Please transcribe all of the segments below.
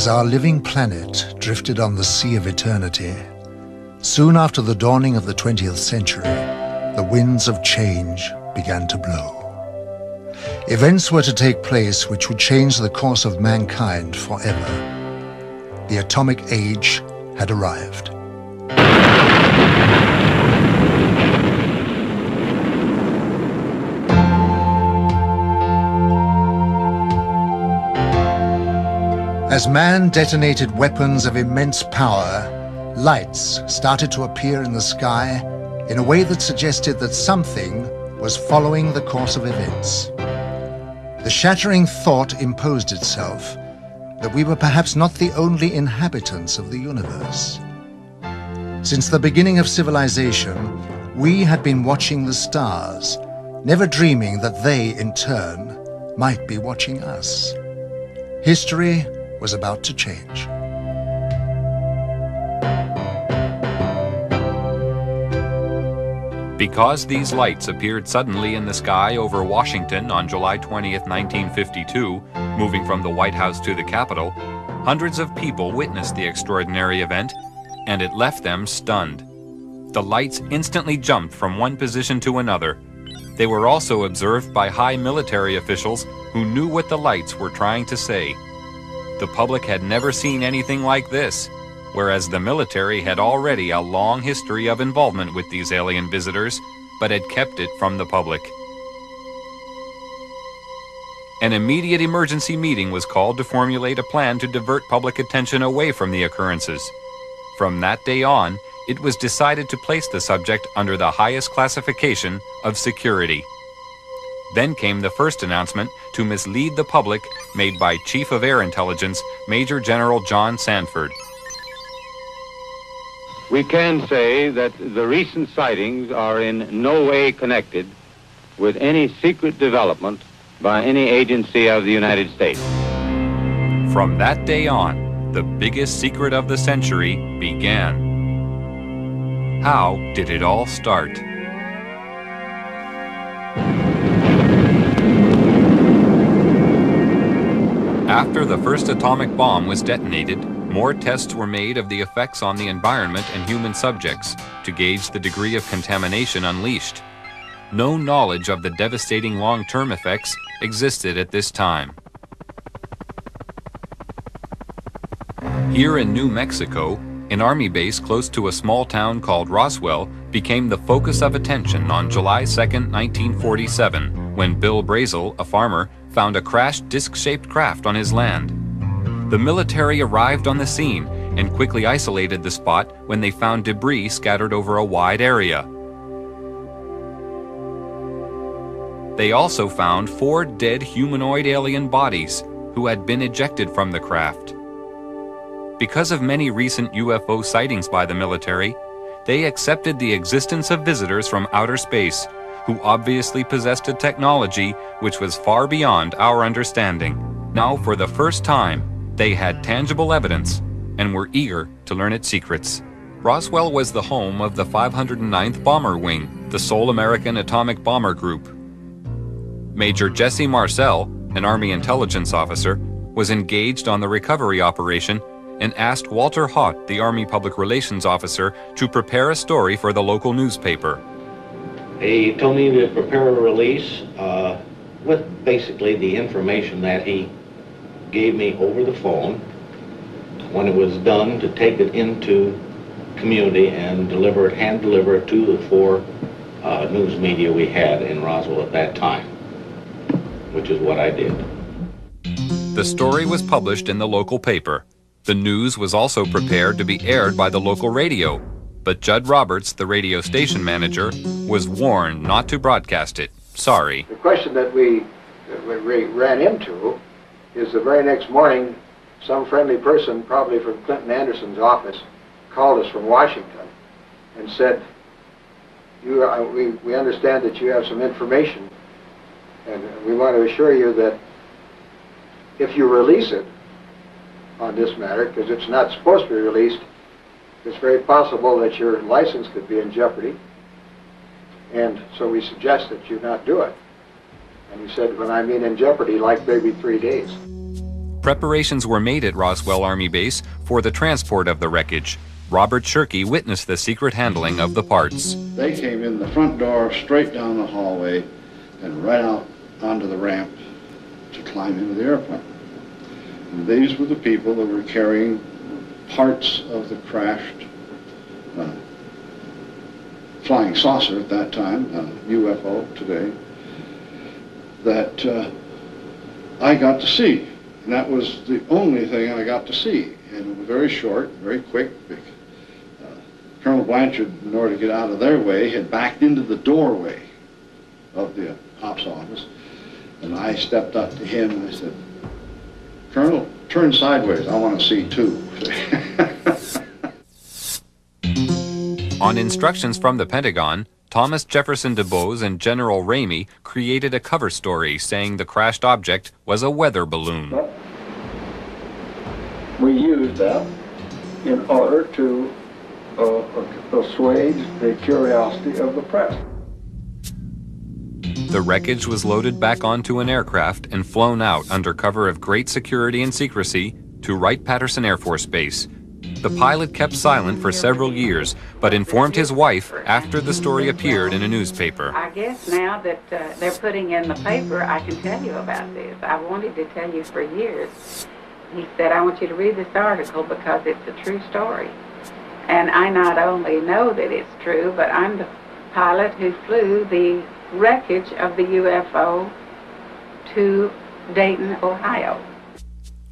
As our living planet drifted on the sea of eternity, soon after the dawning of the 20th century, the winds of change began to blow. Events were to take place which would change the course of mankind forever. The atomic age had arrived. As man detonated weapons of immense power, lights started to appear in the sky in a way that suggested that something was following the course of events. The shattering thought imposed itself that we were perhaps not the only inhabitants of the universe. Since the beginning of civilization, we had been watching the stars, never dreaming that they, in turn, might be watching us. History was about to change. Because these lights appeared suddenly in the sky over Washington on July 20th, 1952, moving from the White House to the Capitol, hundreds of people witnessed the extraordinary event, and it left them stunned. The lights instantly jumped from one position to another. They were also observed by high military officials who knew what the lights were trying to say. The public had never seen anything like this, whereas the military had already a long history of involvement with these alien visitors, but had kept it from the public. An immediate emergency meeting was called to formulate a plan to divert public attention away from the occurrences. From that day on, it was decided to place the subject under the highest classification of security. Then came the first announcement to mislead the public made by Chief of Air Intelligence, Major General John Sanford. We can say that the recent sightings are in no way connected with any secret development by any agency of the United States. From that day on, the biggest secret of the century began. How did it all start? After the first atomic bomb was detonated, more tests were made of the effects on the environment and human subjects to gauge the degree of contamination unleashed. No knowledge of the devastating long-term effects existed at this time. Here in New Mexico, an army base close to a small town called Roswell became the focus of attention on July 2, 1947, when Bill Brazel, a farmer, found a crashed disc-shaped craft on his land. The military arrived on the scene and quickly isolated the spot when they found debris scattered over a wide area. They also found 4 dead humanoid alien bodies who had been ejected from the craft. Because of many recent UFO sightings by the military, they accepted the existence of visitors from outer space who obviously possessed a technology which was far beyond our understanding. Now, for the first time, they had tangible evidence and were eager to learn its secrets. Roswell was the home of the 509th Bomber Wing, the sole American atomic bomber group. Major Jesse Marcel, an Army intelligence officer, was engaged on the recovery operation and asked Walter Haut, the Army Public Relations Officer, to prepare a story for the local newspaper. He told me to prepare a release with basically the information that he gave me over the phone. When it was done, to take it into community and hand deliver it to the 4 news media we had in Roswell at that time, which is what I did. The story was published in the local paper. The news was also prepared to be aired by the local radio, but Judd Roberts, the radio station manager, was warned not to broadcast it. Sorry. The question that we ran into is the very next morning, some friendly person, probably from Clinton Anderson's office, called us from Washington and said, we understand that you have some information, and we want to assure you that if you release it on this matter, because it's not supposed to be released, it's very possible that your license could be in jeopardy, and so we suggest that you not do it. And he said, when I mean in jeopardy, like maybe 3 days. Preparations were made at Roswell Army Base for the transport of the wreckage. Robert Shirkey witnessed the secret handling of the parts. They came in the front door, straight down the hallway, and right out onto the ramp to climb into the airplane. And these were the people that were carrying parts of the crashed flying saucer at that time, UFO today, that I got to see. And that was the only thing I got to see. And it was very short, very quick. Colonel Blanchard, in order to get out of their way, had backed into the doorway of the ops office. And I stepped up to him and I said, "Colonel, turn sideways. I want to see too." On instructions from the Pentagon, Thomas Jefferson DuBose and General Ramey created a cover story saying the crashed object was a weather balloon. But we used that in order to assuage the curiosity of the press. The wreckage was loaded back onto an aircraft and flown out under cover of great security and secrecy to Wright-Patterson Air Force Base. The pilot kept silent for several years, but informed his wife after the story appeared in a newspaper. I guess now that they're putting in the paper, I can tell you about this. I wanted to tell you for years. He said, "I want you to read this article because it's a true story." And I not only know that it's true, but I'm the pilot who flew the wreckage of the UFO to Dayton, Ohio.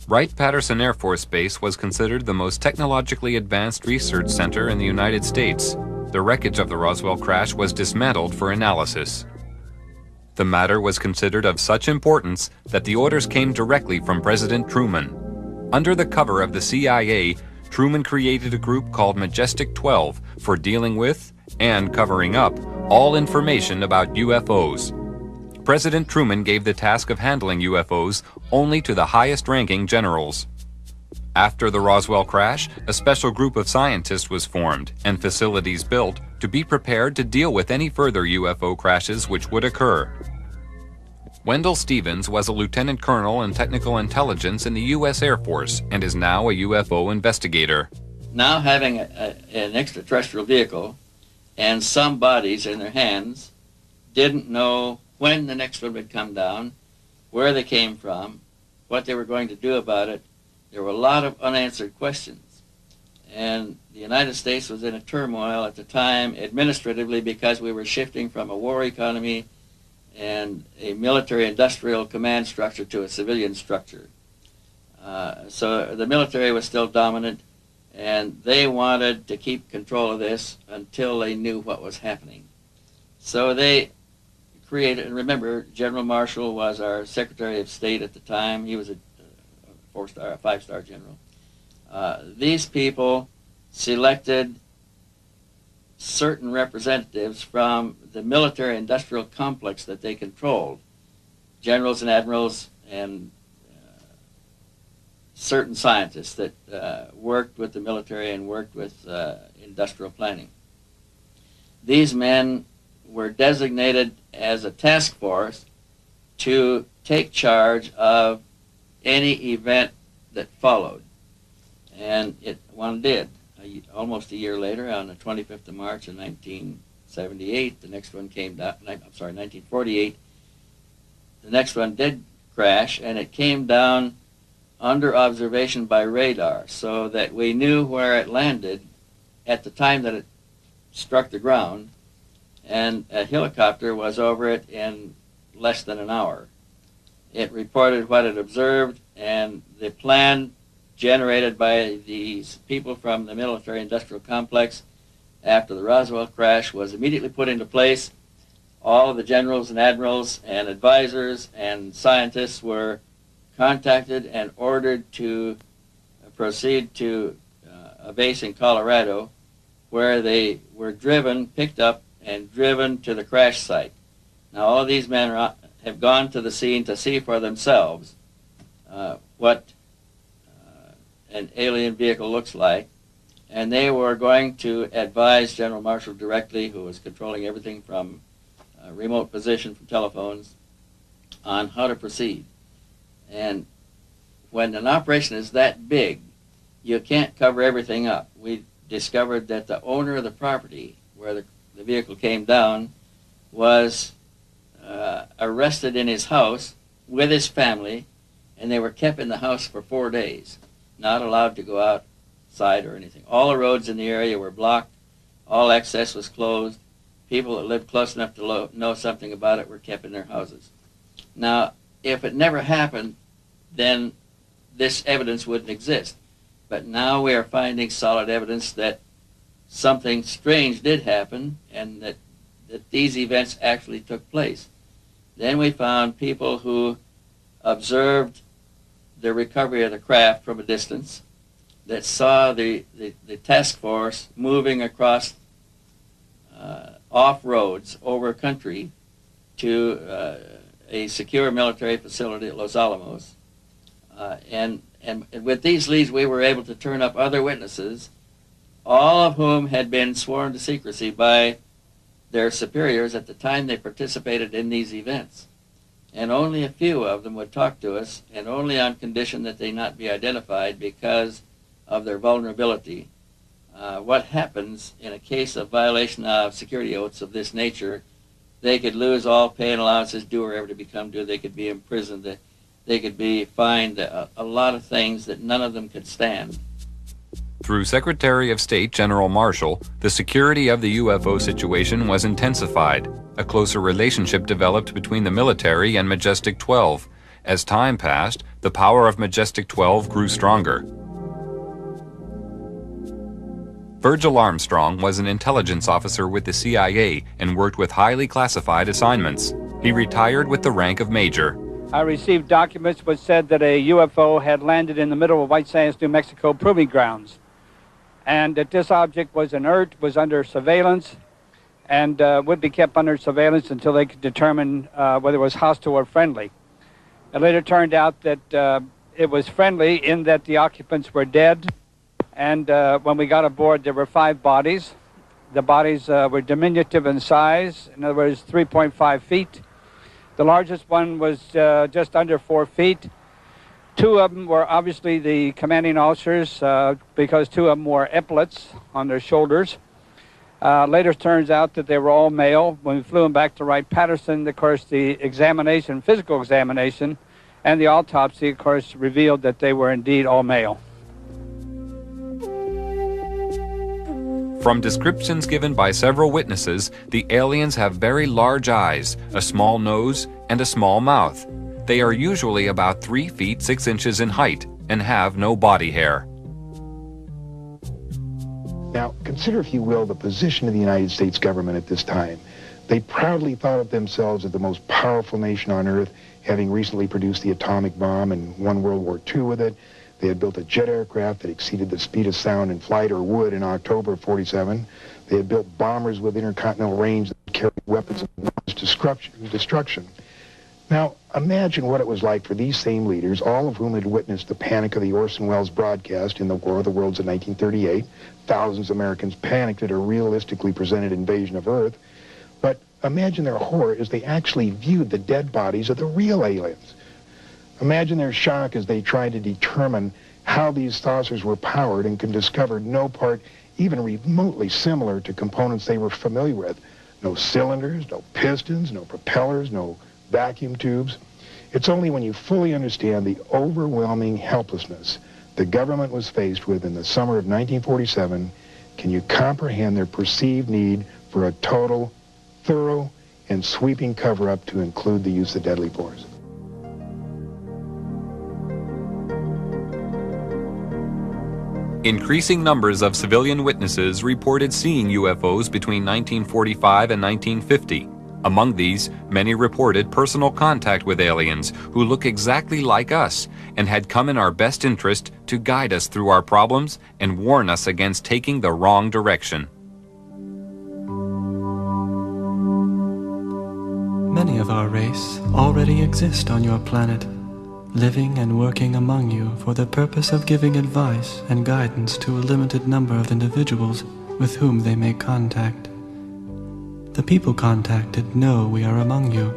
Wright-Patterson Air Force Base was considered the most technologically advanced research center in the United States. The wreckage of the Roswell crash was dismantled for analysis. The matter was considered of such importance that the orders came directly from President Truman. Under the cover of the CIA, Truman created a group called Majestic 12 for dealing with and covering up all information about UFOs. President Truman gave the task of handling UFOs only to the highest-ranking generals. After the Roswell crash, a special group of scientists was formed and facilities built to be prepared to deal with any further UFO crashes which would occur. Wendell Stevens was a lieutenant colonel in technical intelligence in the U.S. Air Force and is now a UFO investigator. Now having an extraterrestrial vehicle and some bodies in their hands, didn't know when the next one would come down, where they came from, what they were going to do about it. There were a lot of unanswered questions. And the United States was in a turmoil at the time administratively because we were shifting from a war economy and a military-industrial command structure to a civilian structure. So the military was still dominant, and they wanted to keep control of this until they knew what was happening. So they created, and remember, General Marshall was our Secretary of State at the time. He was a five-star general. These people selected certain representatives from the military-industrial complex that they controlled, generals and admirals and certain scientists that worked with the military and worked with industrial planning. These men were designated as a task force to take charge of any event that followed. And one did. Almost a year later, on the 25th of March of 1978, the next one came down, 1948, the next one did crash, and it came down under observation by radar, so that we knew where it landed at the time that it struck the ground, and a helicopter was over it in less than an hour. It reported what it observed, and the plan generated by these people from the military-industrial complex after the Roswell crash was immediately put into place. All of the generals and admirals and advisors and scientists were contacted and ordered to proceed to a base in Colorado, where they were picked up and driven to the crash site. Now all of these men have gone to the scene to see for themselves what an alien vehicle looks like, and they were going to advise General Marshall directly, who was controlling everything from remote position from telephones, on how to proceed. And when an operation is that big, you can't cover everything up. We discovered that the owner of the property where the vehicle came down was arrested in his house with his family, and they were kept in the house for 4 days, not allowed to go outside or anything. All the roads in the area were blocked. All access was closed. People that lived close enough to know something about it were kept in their houses. Now, if it never happened, then this evidence wouldn't exist. But now we are finding solid evidence that something strange did happen and that these events actually took place. Then we found people who observed the recovery of the craft from a distance, that saw the task force moving across off roads over country to a secure military facility at Los Alamos. And with these leads, we were able to turn up other witnesses, all of whom had been sworn to secrecy by their superiors at the time they participated in these events. And only a few of them would talk to us, and only on condition that they not be identified because of their vulnerability. What happens in a case of violation of security oaths of this nature, they could lose all pay and allowances due or ever to become due. They could be imprisoned. They could be fined a lot of things that none of them could stand. Through Secretary of State General Marshall, the security of the UFO situation was intensified. A closer relationship developed between the military and Majestic 12. As time passed, the power of Majestic 12 grew stronger. Virgil Armstrong was an intelligence officer with the CIA and worked with highly classified assignments. He retired with the rank of major. I received documents which said that a UFO had landed in the middle of White Sands, New Mexico proving grounds, and that this object was inert, was under surveillance, and would be kept under surveillance until they could determine whether it was hostile or friendly. It later turned out that it was friendly in that the occupants were dead, and when we got aboard, there were 5 bodies. The bodies were diminutive in size, in other words, 3.5 feet. The largest one was just under 4 feet. 2 of them were obviously the commanding officers because 2 of them wore epaulets on their shoulders. Later turns out that they were all male. When we flew them back to Wright-Patterson, of course, the examination, physical examination, and the autopsy, of course, revealed that they were indeed all male. From descriptions given by several witnesses, the aliens have very large eyes, a small nose, and a small mouth. They are usually about 3 feet 6 inches in height and have no body hair. Now, consider, if you will, the position of the United States government at this time. They proudly thought of themselves as the most powerful nation on Earth, having recently produced the atomic bomb and won World War II with it. They had built a jet aircraft that exceeded the speed of sound in flight, or would, in October of '47. They had built bombers with intercontinental range that carried weapons of mass destruction. Now, imagine what it was like for these same leaders, all of whom had witnessed the panic of the Orson Welles broadcast in the War of the Worlds in 1938. Thousands of Americans panicked at a realistically presented invasion of Earth. But imagine their horror as they actually viewed the dead bodies of the real aliens. Imagine their shock as they tried to determine how these saucers were powered and could discover no part even remotely similar to components they were familiar with. No cylinders, no pistons, no propellers, no vacuum tubes. It's only when you fully understand the overwhelming helplessness the government was faced with in the summer of 1947 can you comprehend their perceived need for a total, thorough, and sweeping cover-up to include the use of deadly force. Increasing numbers of civilian witnesses reported seeing UFOs between 1945 and 1950. Among these, many reported personal contact with aliens who look exactly like us and had come in our best interest to guide us through our problems and warn us against taking the wrong direction. Many of our race already exist on your planet, living and working among you for the purpose of giving advice and guidance to a limited number of individuals with whom they make contact. The people contacted know we are among you,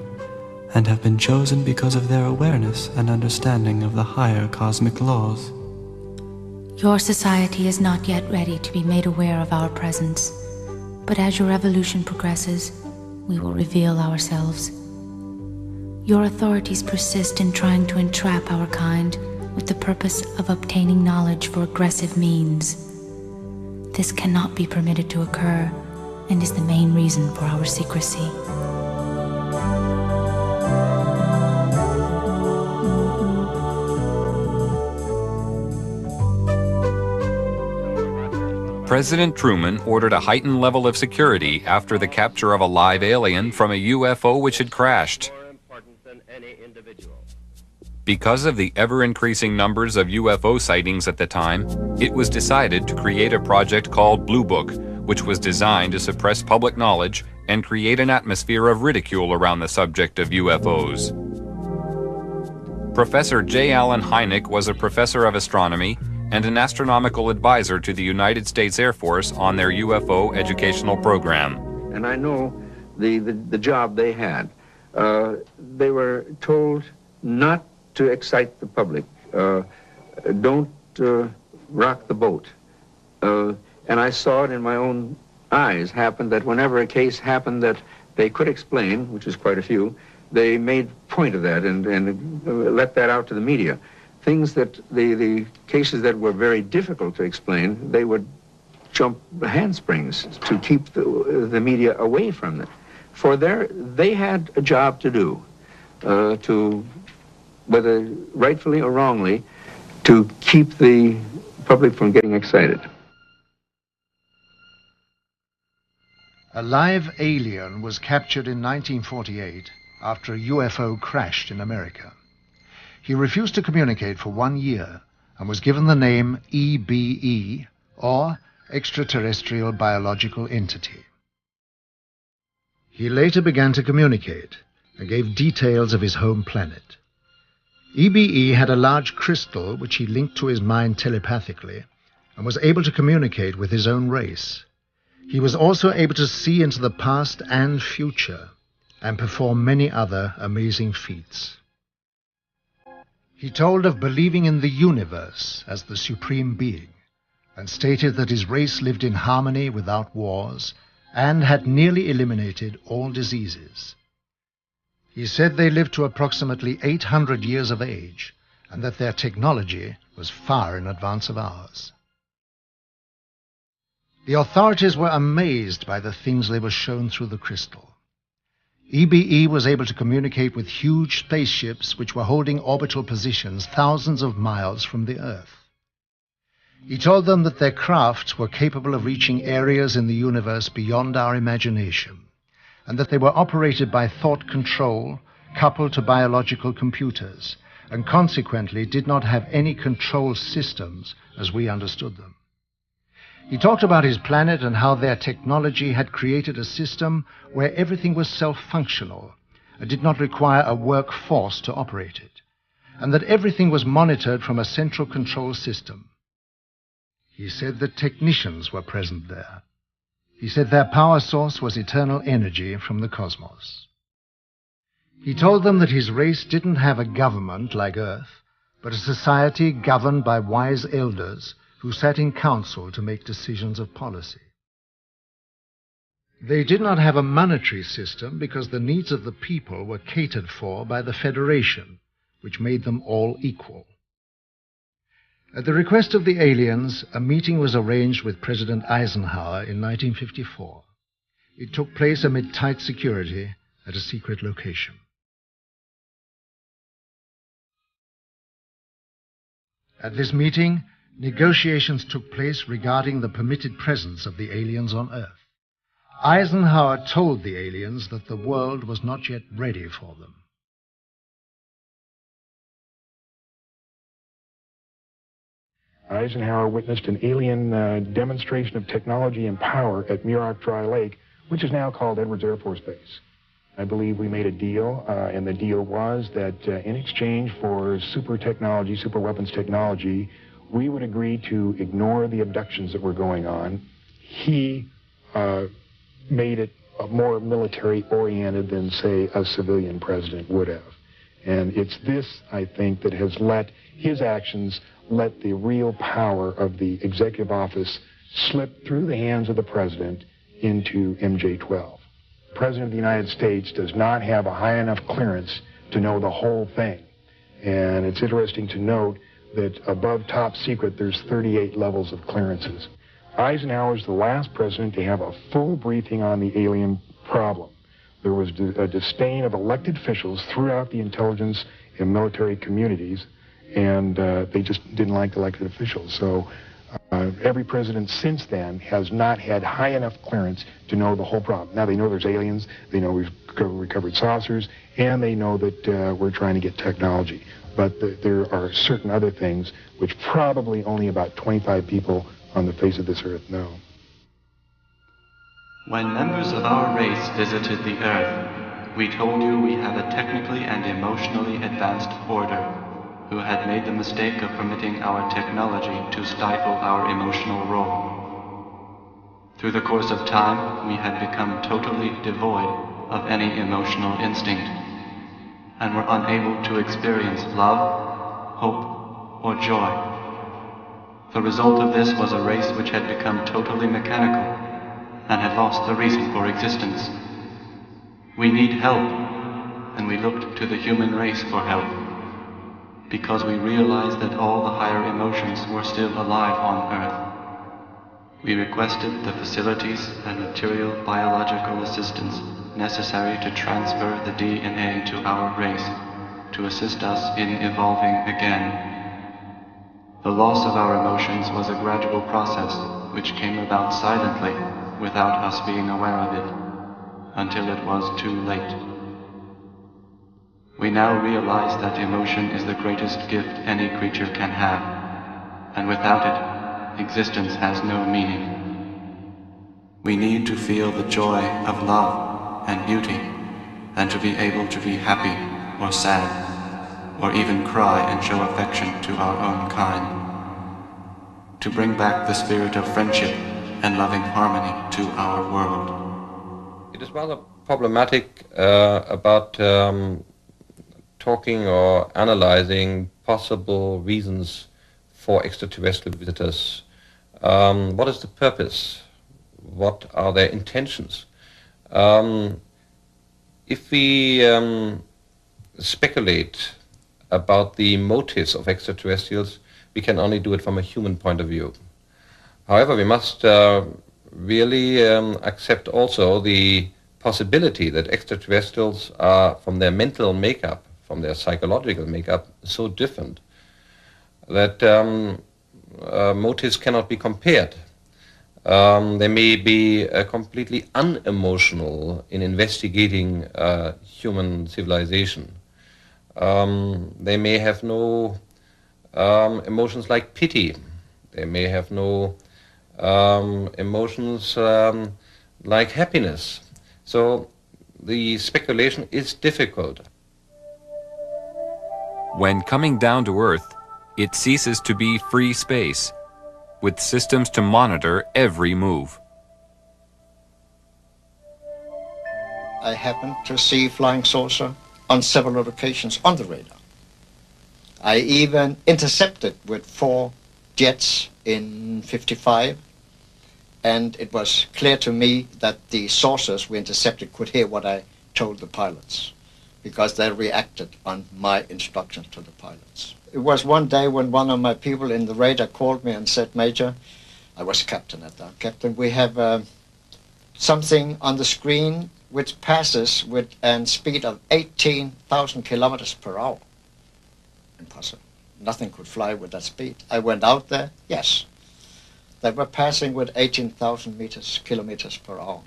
and have been chosen because of their awareness and understanding of the higher cosmic laws. Your society is not yet ready to be made aware of our presence, but as your evolution progresses, we will reveal ourselves. Your authorities persist in trying to entrap our kind with the purpose of obtaining knowledge for aggressive means. This cannot be permitted to occur, and is the main reason for our secrecy. President Truman ordered a heightened level of security after the capture of a live alien from a UFO which had crashed. Because of the ever-increasing numbers of UFO sightings at the time, it was decided to create a project called Blue Book, which was designed to suppress public knowledge and create an atmosphere of ridicule around the subject of UFOs. Professor J. Allen Hynek was a professor of astronomy and an astronomical advisor to the United States Air Force on their UFO educational program. And I know the job they had. They were told not to excite the public. Don't rock the boat. And I saw it in my own eyes happen that whenever a case happened that they could explain, which is quite a few, they made point of that and let that out to the media. Things that the cases that were very difficult to explain, they would jump handsprings to keep the media away from them. For they had a job to do, to, whether rightfully or wrongly, to keep the public from getting excited. A live alien was captured in 1948 after a UFO crashed in America. He refused to communicate for 1 year and was given the name EBE, or Extraterrestrial Biological Entity. He later began to communicate and gave details of his home planet. EBE had a large crystal which he linked to his mind telepathically and was able to communicate with his own race. He was also able to see into the past and future and perform many other amazing feats. He told of believing in the universe as the supreme being, and stated that his race lived in harmony without wars and had nearly eliminated all diseases. He said they lived to approximately 800 years of age, and that their technology was far in advance of ours. The authorities were amazed by the things they were shown through the crystal. EBE was able to communicate with huge spaceships which were holding orbital positions thousands of miles from the Earth. He told them that their crafts were capable of reaching areas in the universe beyond our imagination, and that they were operated by thought control coupled to biological computers, and consequently did not have any control systems as we understood them. He talked about his planet and how their technology had created a system where everything was self-functional and did not require a workforce to operate it, and that everything was monitored from a central control system. He said that technicians were present there. He said their power source was eternal energy from the cosmos. He told them that his race didn't have a government like Earth, but a society governed by wise elders who sat in council to make decisions of policy. They did not have a monetary system because the needs of the people were catered for by the Federation, which made them all equal. At the request of the aliens, a meeting was arranged with President Eisenhower in 1954. It took place amid tight security at a secret location. At this meeting, negotiations took place regarding the permitted presence of the aliens on Earth. Eisenhower told the aliens that the world was not yet ready for them. Eisenhower witnessed an alien demonstration of technology and power at Muroc Dry Lake, which is now called Edwards Air Force Base. I believe we made a deal, and the deal was that in exchange for super technology, super weapons technology, we would agree to ignore the abductions that were going on. He made it more military-oriented than, say, a civilian president would have. And it's this, I think, that has his actions let the real power of the executive office slip through the hands of the president into MJ-12. The President of the United States does not have a high enough clearance to know the whole thing. And it's interesting to note that above top secret, there's 38 levels of clearances. Eisenhower's the last president to have a full briefing on the alien problem. There was a disdain of elected officials throughout the intelligence and military communities, and they just didn't like elected officials. So every president since then has not had high enough clearance to know the whole problem. Now they know there's aliens, they know we've recovered saucers, and they know that we're trying to get technology. But there are certain other things which probably only about 25 people on the face of this earth know. When members of our race visited the Earth, we told you we have a technically and emotionally advanced order who had made the mistake of permitting our technology to stifle our emotional role. Through the course of time, we had become totally devoid of any emotional instinct and were unable to experience love, hope, or joy. The result of this was a race which had become totally mechanical and had lost the reason for existence. We need help, and we looked to the human race for help, because we realized that all the higher emotions were still alive on Earth. We requested the facilities and material biological assistance necessary to transfer the DNA to our race, to assist us in evolving again. The loss of our emotions was a gradual process which came about silently, without us being aware of it, until it was too late. We now realize that emotion is the greatest gift any creature can have, and without it, existence has no meaning. We need to feel the joy of love and beauty, and to be able to be happy or sad, or even cry and show affection to our own kind. To bring back the spirit of friendship and loving harmony to our world. It is rather problematic about talking or analyzing possible reasons for extraterrestrial visitors. What is the purpose? What are their intentions? If we speculate about the motives of extraterrestrials, we can only do it from a human point of view. However, we must really accept also the possibility that extraterrestrials are, from their mental makeup, from their psychological makeup, so different that motives cannot be compared. They may be completely unemotional in investigating human civilization. They may have no emotions like pity. They may have no emotions like happiness. So the speculation is difficult. When coming down to Earth, it ceases to be free space, with systems to monitor every move. I happened to see flying saucer on several occasions on the radar. I even intercepted with 4 jets in '55, and it was clear to me that the saucers we intercepted could hear what I told the pilots, because they reacted on my instructions to the pilots. It was one day when one of my people in the radar called me and said, "Major," I was captain at that, "Captain, we have something on the screen which passes with a speed of 18,000 kilometers per hour. Impossible. Nothing could fly with that speed. I went out there, yes. They were passing with 18,000 kilometers per hour.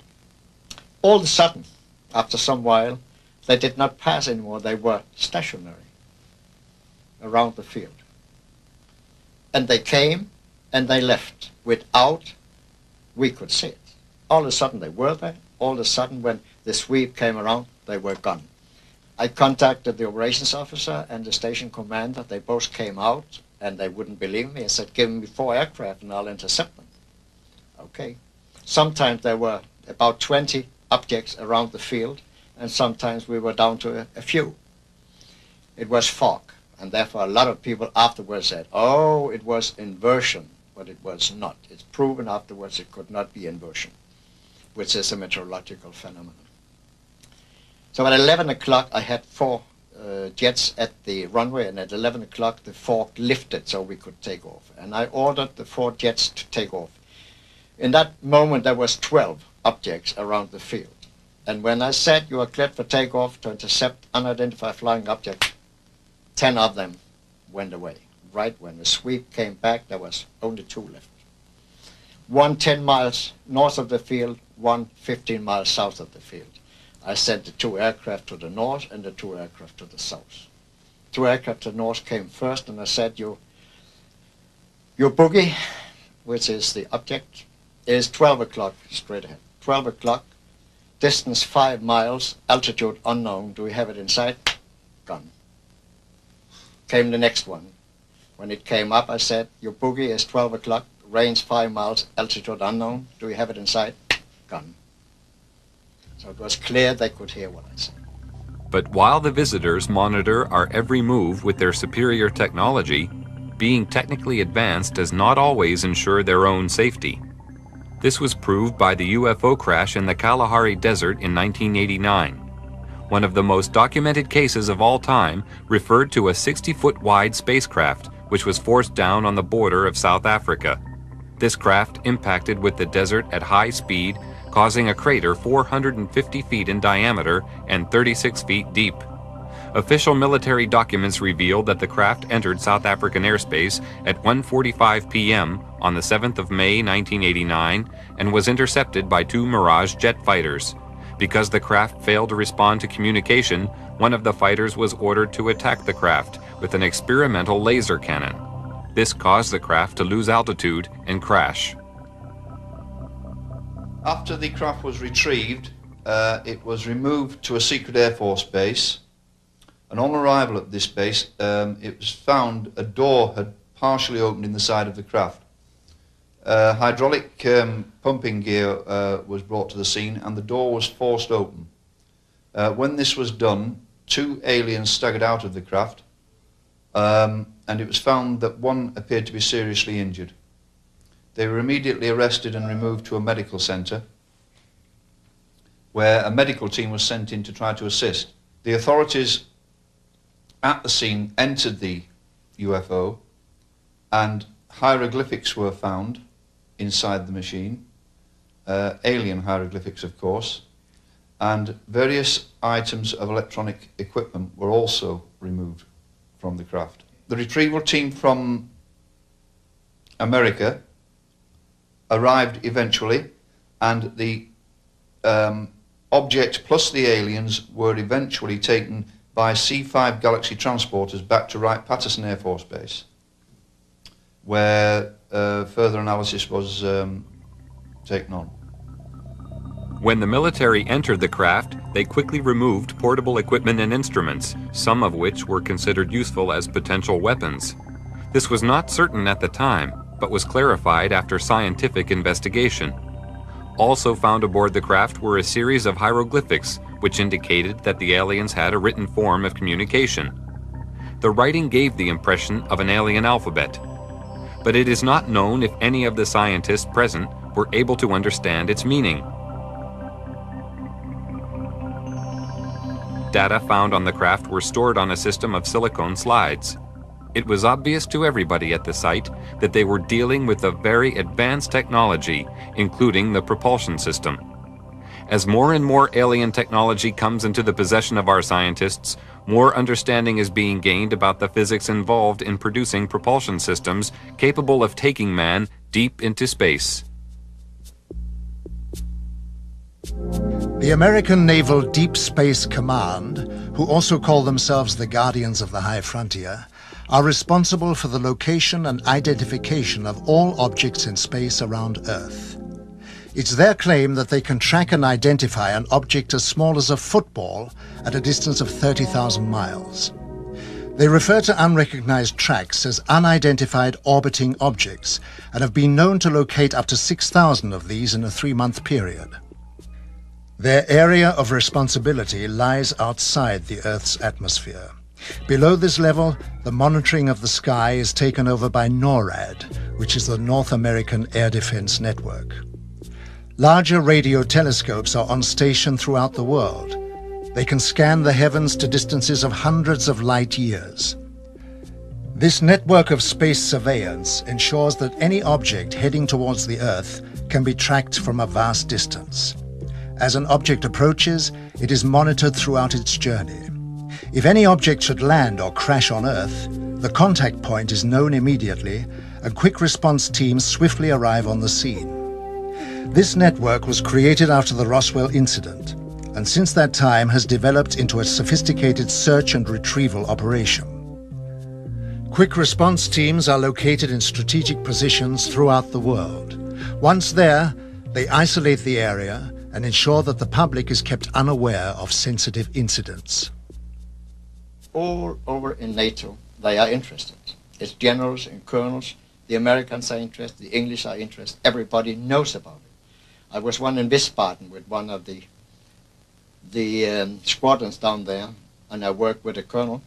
All of a sudden, after some while, they did not pass anymore. They were stationary around the field. And they came and they left without we could see it. All of a sudden they were there. All of a sudden when the sweep came around, they were gone. I contacted the operations officer and the station commander. They both came out and they wouldn't believe me. I said, "Give me 4 aircraft and I'll intercept them." Okay. Sometimes there were about 20 objects around the field, and sometimes we were down to a few. It was fog, and therefore a lot of people afterwards said, oh, it was inversion, but it was not. It's proven afterwards it could not be inversion, which is a meteorological phenomenon. So at 11 o'clock I had 4 jets at the runway, and at 11 o'clock the fog lifted so we could take off. And I ordered the 4 jets to take off. In that moment there was 12 objects around the field. And when I said you are cleared for takeoff to intercept unidentified flying objects, 10 of them went away. Right when the sweep came back, there was only 2 left. One 10 miles north of the field, one 15 miles south of the field. I sent the 2 aircraft to the north and the 2 aircraft to the south. 2 aircraft to the north came first, and I said, your boogie, which is the object, is 12 o'clock straight ahead. 12 o'clock, distance 5 miles, altitude unknown. Do we have it in sight? Gone. Came the next one. When it came up, I said, your boogie is 12 o'clock, range 5 miles, altitude unknown. Do we have it in sight? Gone. So it was clear they could hear what I said. But while the visitors monitor our every move with their superior technology, being technically advanced does not always ensure their own safety. This was proved by the UFO crash in the Kalahari Desert in 1989. One of the most documented cases of all time referred to a 60-foot wide spacecraft which was forced down on the border of South Africa. This craft impacted with the desert at high speed, causing a crater 450 feet in diameter and 36 feet deep. Official military documents revealed that the craft entered South African airspace at 1:45 p.m. on the 7th of May 1989 and was intercepted by 2 Mirage jet fighters. Because the craft failed to respond to communication, one of the fighters was ordered to attack the craft with an experimental laser cannon. This caused the craft to lose altitude and crash. After the craft was retrieved, it was removed to a secret Air Force base, and on arrival at this base, it was found a door had partially opened in the side of the craft. Hydraulic pumping gear was brought to the scene, and the door was forced open. When this was done, 2 aliens staggered out of the craft, and it was found that one appeared to be seriously injured. They were immediately arrested and removed to a medical centre, where a medical team was sent in to try to assist. The authorities at the scene entered the UFO, and hieroglyphics were found inside the machine, alien hieroglyphics of course, and various items of electronic equipment were also removed from the craft. The retrieval team from America arrived eventually, and the object plus the aliens were eventually taken by C-5 Galaxy transporters back to Wright-Patterson Air Force Base, where further analysis was taken on. When the military entered the craft, they quickly removed portable equipment and instruments, some of which were considered useful as potential weapons. This was not certain at the time, but was clarified after scientific investigation. Also found aboard the craft were a series of hieroglyphics, which indicated that the aliens had a written form of communication. The writing gave the impression of an alien alphabet, but it is not known if any of the scientists present were able to understand its meaning. Data found on the craft were stored on a system of silicone slides. It was obvious to everybody at the site that they were dealing with a very advanced technology, including the propulsion system. As more and more alien technology comes into the possession of our scientists, more understanding is being gained about the physics involved in producing propulsion systems capable of taking man deep into space. The American Naval Deep Space Command, who also call themselves the Guardians of the High Frontier, are responsible for the location and identification of all objects in space around Earth. It's their claim that they can track and identify an object as small as a football at a distance of 30,000 miles. They refer to unrecognized tracks as unidentified orbiting objects and have been known to locate up to 6,000 of these in a 3-month period. Their area of responsibility lies outside the Earth's atmosphere. Below this level, the monitoring of the sky is taken over by NORAD, which is the North American Air Defense Network. Larger radio telescopes are on station throughout the world. They can scan the heavens to distances of hundreds of light years. This network of space surveillance ensures that any object heading towards the Earth can be tracked from a vast distance. As an object approaches, it is monitored throughout its journey. If any object should land or crash on Earth, the contact point is known immediately, and quick response teams swiftly arrive on the scene. This network was created after the Roswell incident, and since that time has developed into a sophisticated search and retrieval operation. Quick response teams are located in strategic positions throughout the world. Once there, they isolate the area and ensure that the public is kept unaware of sensitive incidents. All over in NATO, they are interested. It's generals and colonels. The Americans are interested. The English are interested. Everybody knows about it. I was one in Wiesbaden with one of the squadrons down there, and I worked with a colonel.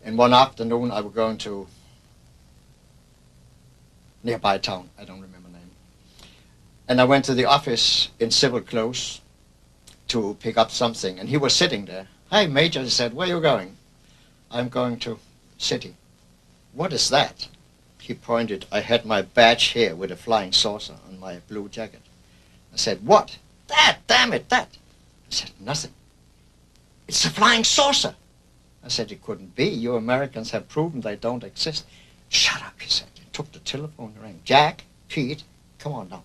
And one afternoon, I was going to nearby town. I don't remember the name. And I went to the office in civil clothes to pick up something, and he was sitting there. "Hey, Major," he said, "where are you going?" "I'm going to city." "What is that?" He pointed. I had my badge here with a flying saucer on my blue jacket. I said, "What?" "That, damn it, that." I said, "Nothing. It's a flying saucer." I said, "It couldn't be. You Americans have proven they don't exist." "Shut up," he said. He took the telephone and rang. "Jack, Pete, come on down."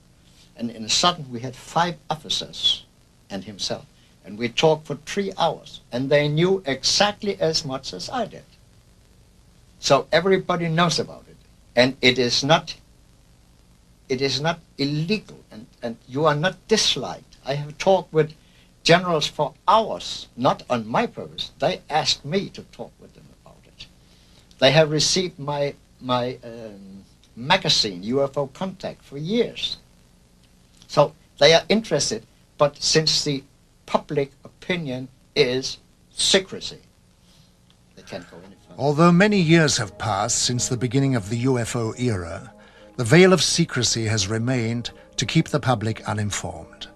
And in a sudden, we had 5 officers and himself. And we talked for 3 hours. And they knew exactly as much as I did. So everybody knows about it. And it is not illegal. And you are not disliked. I have talked with generals for hours, not on my purpose. They asked me to talk with them about it. They have received my magazine, UFO Contact, for years. So they are interested, but since the public opinion is secrecy, they can't go any further. Although many years have passed since the beginning of the UFO era, the veil of secrecy has remained to keep the public uninformed.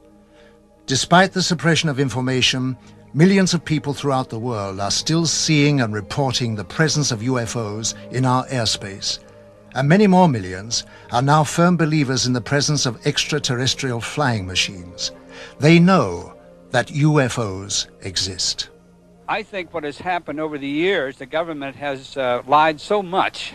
Despite the suppression of information, millions of people throughout the world are still seeing and reporting the presence of UFOs in our airspace, and many more millions are now firm believers in the presence of extraterrestrial flying machines. They know that UFOs exist. I think what has happened over the years, the government has lied so much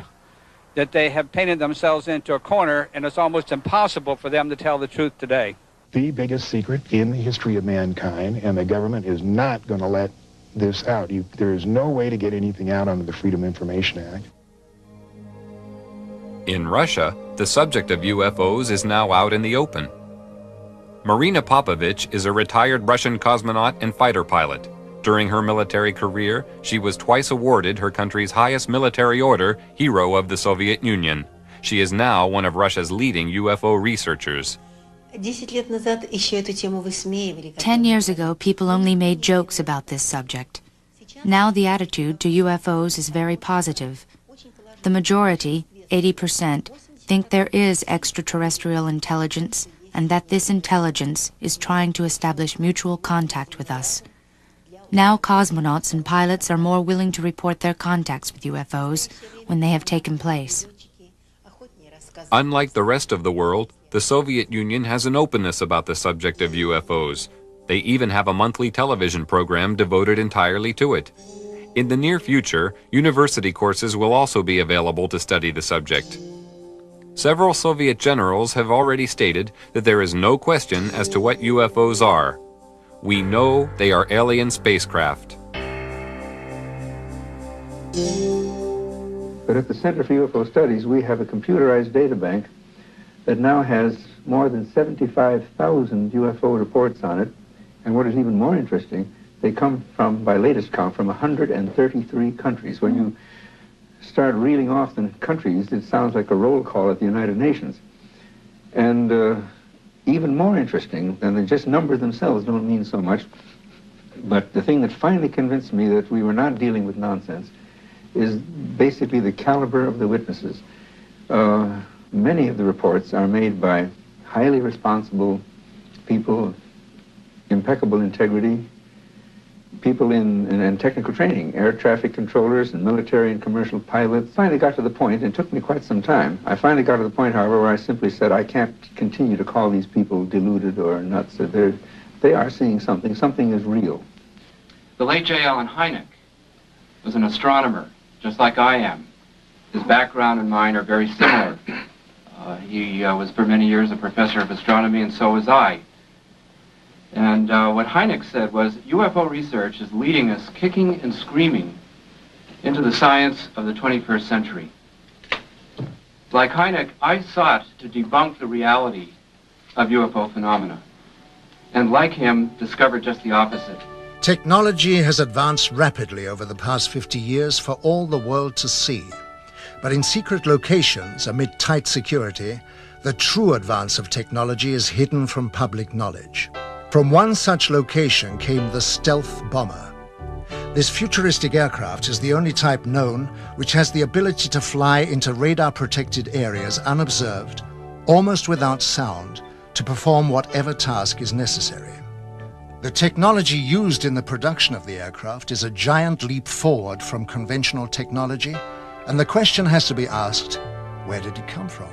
that they have painted themselves into a corner, and it's almost impossible for them to tell the truth today. The biggest secret in the history of mankind, and the government is not going to let this out. There is no way to get anything out under the Freedom of Information Act. In Russia, the subject of UFOs is now out in the open. Marina Popovich is a retired Russian cosmonaut and fighter pilot. During her military career, she was twice awarded her country's highest military order, Hero of the Soviet Union. She is now one of Russia's leading UFO researchers. 10 years ago, people only made jokes about this subject. Now the attitude to UFOs is very positive. The majority, 80%, think there is extraterrestrial intelligence and that this intelligence is trying to establish mutual contact with us. Now cosmonauts and pilots are more willing to report their contacts with UFOs when they have taken place. Unlike the rest of the world, the Soviet Union has an openness about the subject of UFOs. They even have a monthly television program devoted entirely to it. In the near future, university courses will also be available to study the subject. Several Soviet generals have already stated that there is no question as to what UFOs are. We know they are alien spacecraft. But at the Center for UFO Studies, we have a computerized data bank that now has more than 75,000 UFO reports on it. And what is even more interesting, they come from, by latest count, from 133 countries. When you start reeling off the countries, it sounds like a roll call at the United Nations. And even more interesting, and the just numbers themselves don't mean so much, but the thing that finally convinced me that we were not dealing with nonsense is basically the caliber of the witnesses. Many of the reports are made by highly responsible people, impeccable integrity, people in technical training, air traffic controllers and military and commercial pilots. Finally got to the point, and it took me quite some time. I finally got to the point, however, where I simply said, I can't continue to call these people deluded or nuts. They are seeing something. Something is real. The late J. Allen Hynek was an astronomer, just like I am. His background and mine are very similar. He was for many years a professor of astronomy, and so was I. And what Hynek said was, UFO research is leading us kicking and screaming into the science of the 21st century. Like Hynek, I sought to debunk the reality of UFO phenomena, and like him, discovered just the opposite. Technology has advanced rapidly over the past 50 years for all the world to see. But in secret locations, amid tight security, the true advance of technology is hidden from public knowledge. From one such location came the stealth bomber. This futuristic aircraft is the only type known which has the ability to fly into radar-protected areas unobserved, almost without sound, to perform whatever task is necessary. The technology used in the production of the aircraft is a giant leap forward from conventional technology, and the question has to be asked, where did it come from?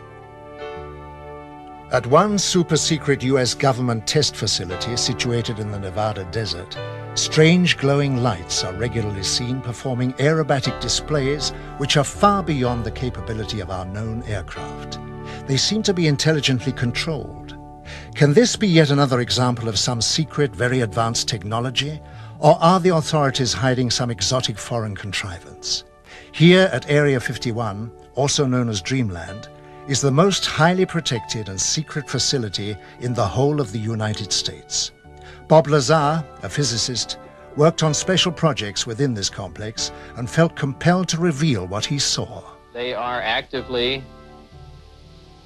At one super-secret US government test facility situated in the Nevada desert, strange glowing lights are regularly seen performing aerobatic displays which are far beyond the capability of our known aircraft. They seem to be intelligently controlled. Can this be yet another example of some secret, very advanced technology? Or are the authorities hiding some exotic foreign contrivance? Here at Area 51, also known as Dreamland, is the most highly protected and secret facility in the whole of the United States. Bob Lazar, a physicist, worked on special projects within this complex and felt compelled to reveal what he saw. They are actively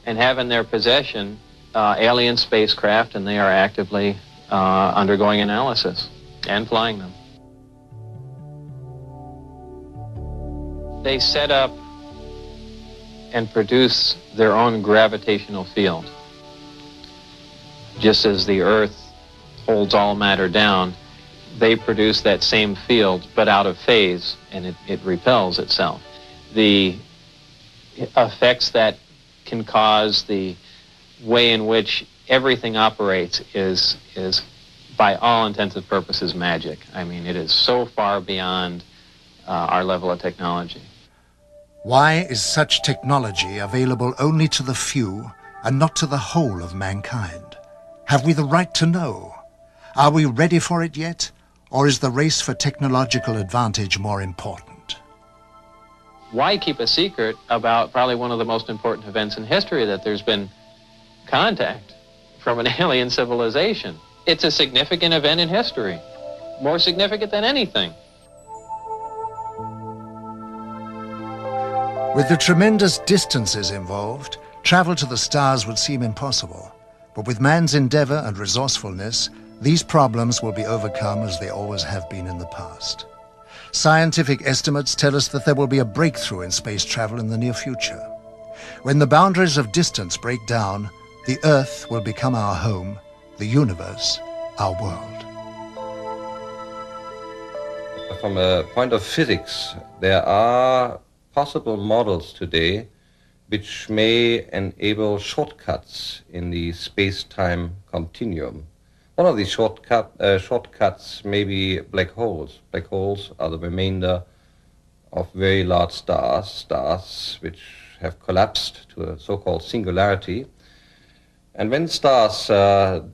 and have in their possession alien spacecraft, and they are actively undergoing analysis and flying them. They set up and produce their own gravitational field. Just as the Earth holds all matter down, they produce that same field, but out of phase, and it repels itself. The effects that can cause, the way in which everything operates is by all intents and purposes, magic. I mean, it is so far beyond our level of technology. Why is such technology available only to the few and not to the whole of mankind? Have we the right to know? Are we ready for it yet? Or is the race for technological advantage more important? Why keep a secret about probably one of the most important events in history, that there's been contact from an alien civilization? It's a significant event in history, more significant than anything. With the tremendous distances involved, travel to the stars would seem impossible. But with man's endeavor and resourcefulness, these problems will be overcome as they always have been in the past. Scientific estimates tell us that there will be a breakthrough in space travel in the near future. When the boundaries of distance break down, the Earth will become our home, the universe our world. From a point of physics, there are possible models today which may enable shortcuts in the space-time continuum. One of these shortcuts may be black holes. Black holes are the remainder of very large stars which have collapsed to a so-called singularity. And when stars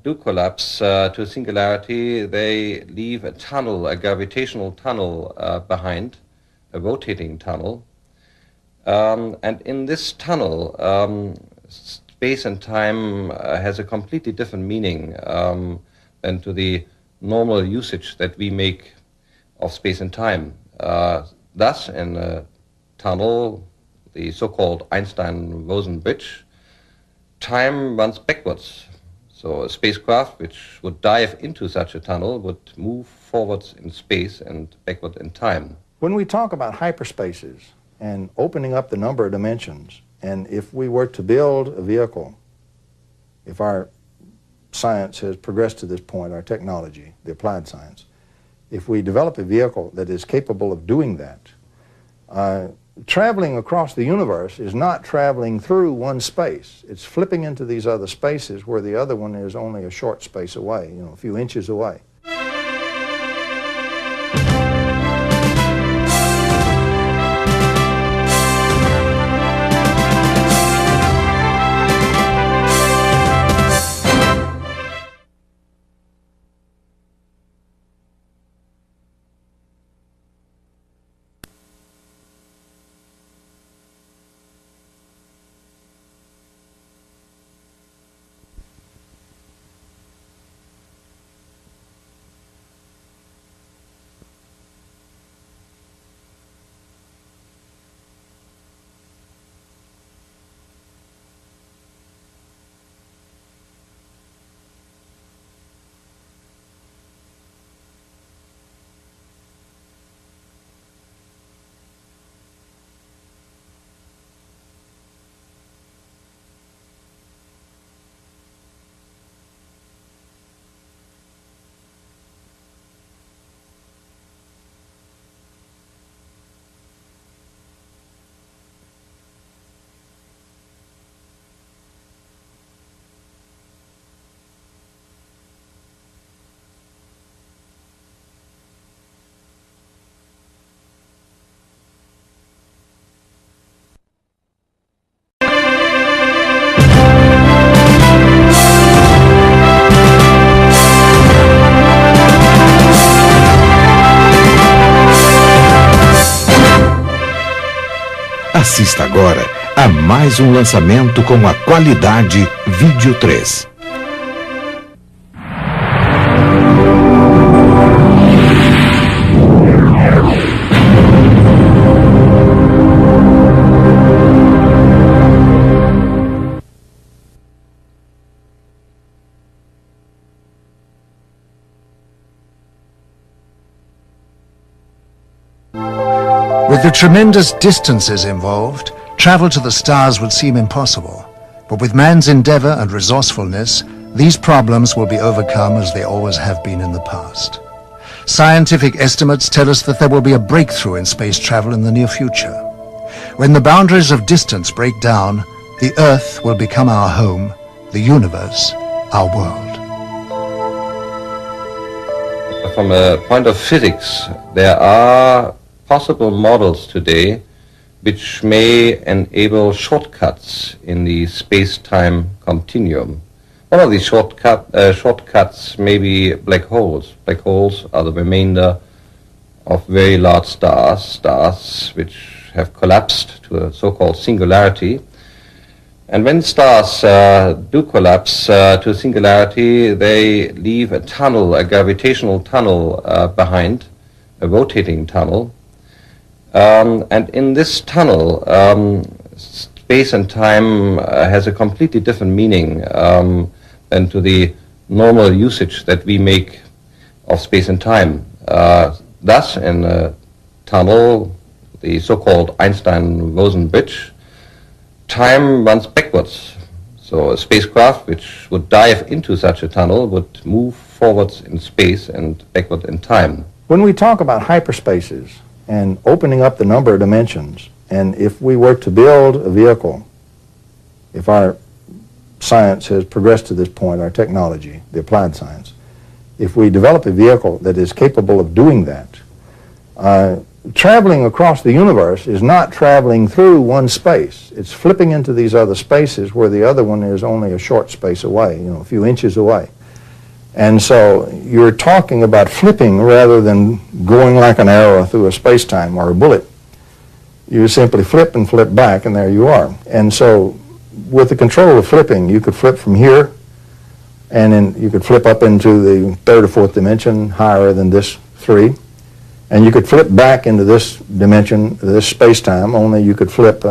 do collapse to a singularity, they leave a tunnel, a gravitational tunnel behind, a rotating tunnel. And in this tunnel, space and time has a completely different meaning than to the normal usage that we make of space and time. Thus, in a tunnel, the so-called Einstein-Rosen bridge, time runs backwards. So a spacecraft which would dive into such a tunnel would move forwards in space and backward in time. When we talk about hyperspaces and opening up the number of dimensions, and if we were to build a vehicle, if our science has progressed to this point, our technology, the applied science, if we develop a vehicle that is capable of doing that, traveling across the universe is not traveling through one space. It's flipping into these other spaces where the other one is only a short space away, you know, a few inches away. Assista agora a mais um lançamento com a qualidade Vídeo 3. With the tremendous distances involved, travel to the stars would seem impossible. But with man's endeavor and resourcefulness, these problems will be overcome as they always have been in the past. Scientific estimates tell us that there will be a breakthrough in space travel in the near future. When the boundaries of distance break down, the Earth will become our home, the universe our world. From a point of physics, there are possible models today which may enable shortcuts in the space-time continuum. One of these shortcuts may be black holes. Black holes are the remainder of very large stars which have collapsed to a so-called singularity. And when stars do collapse to singularity, they leave a tunnel, a gravitational tunnel behind, a rotating tunnel. And in this tunnel, space and time has a completely different meaning than to the normal usage that we make of space and time. Thus, in a tunnel, the so-called Einstein-Rosen bridge, time runs backwards. So a spacecraft which would dive into such a tunnel would move forwards in space and backward in time. When we talk about hyperspaces and opening up the number of dimensions, and if we were to build a vehicle, if our science has progressed to this point, our technology, the applied science, if we develop a vehicle that is capable of doing that, traveling across the universe is not traveling through one space. It's flipping into these other spaces where the other one is only a short space away, you know, a few inches away. And so you're talking about flipping rather than going like an arrow through a space-time or a bullet. You simply flip and flip back, and there you are. And so with the control of flipping, you could flip from here, and then you could flip up into the third or fourth dimension higher than this 3. And you could flip back into this dimension, this space-time, only you could flip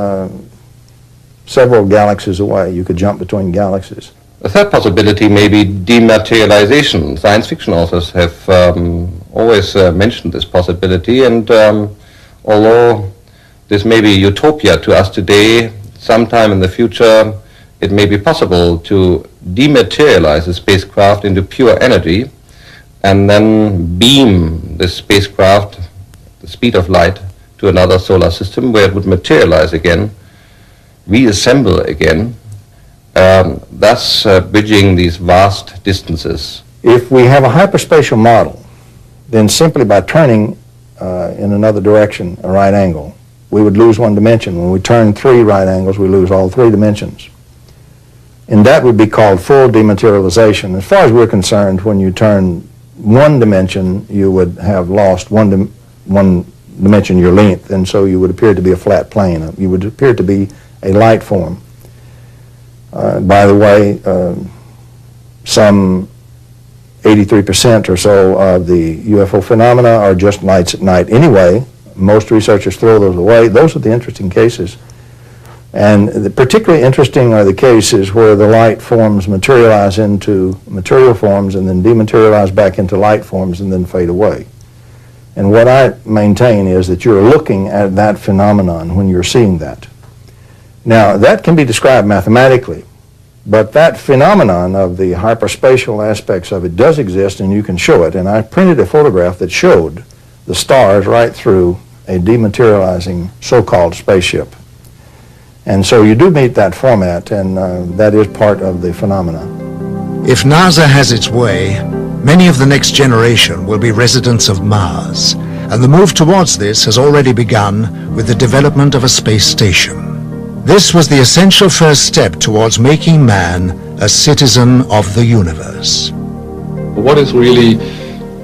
several galaxies away. You could jump between galaxies. A third possibility may be dematerialization. Science fiction authors have always mentioned this possibility, and although this may be utopia to us today, sometime in the future it may be possible to dematerialize the spacecraft into pure energy and then beam the spacecraft, the speed of light, to another solar system where it would materialize again, reassemble again, thus bridging these vast distances. If we have a hyperspatial model, then simply by turning in another direction, a right angle, we would lose one dimension. When we turn 3 right angles, we lose all 3 dimensions. And that would be called full dematerialization. As far as we're concerned, when you turn 1 dimension, you would have lost one dimension, your length, and so you would appear to be a flat plane. You would appear to be a light form. By the way, some 83% or so of the UFO phenomena are just lights at night anyway. Most researchers throw those away. Those are the interesting cases. And particularly interesting are the cases where the light forms materialize into material forms and then dematerialize back into light forms and then fade away. And what I maintain is that you're looking at that phenomenon when you're seeing that. Now, that can be described mathematically, but that phenomenon of the hyperspatial aspects of it does exist, and you can show it. And I printed a photograph that showed the stars right through a dematerializing so-called spaceship. And so you do meet that format, and that is part of the phenomena. If NASA has its way, many of the next generation will be residents of Mars, and the move towards this has already begun with the development of a space station. This was the essential first step towards making man a citizen of the universe. What is really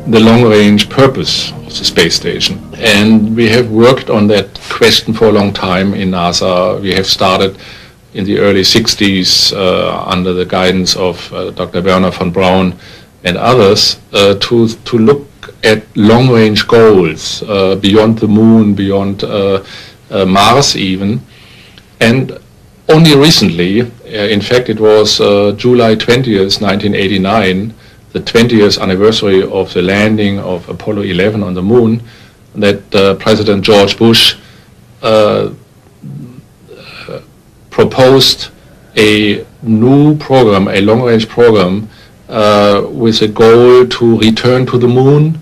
the long-range purpose of the space station? And we have worked on that question for a long time in NASA. We have started in the early 60s under the guidance of Dr. Werner von Braun and others to look at long-range goals beyond the moon, beyond Mars even. And only recently, in fact it was July 20th, 1989, the 20th anniversary of the landing of Apollo 11 on the moon, that President George Bush proposed a new program, a long-range program, with a goal to return to the moon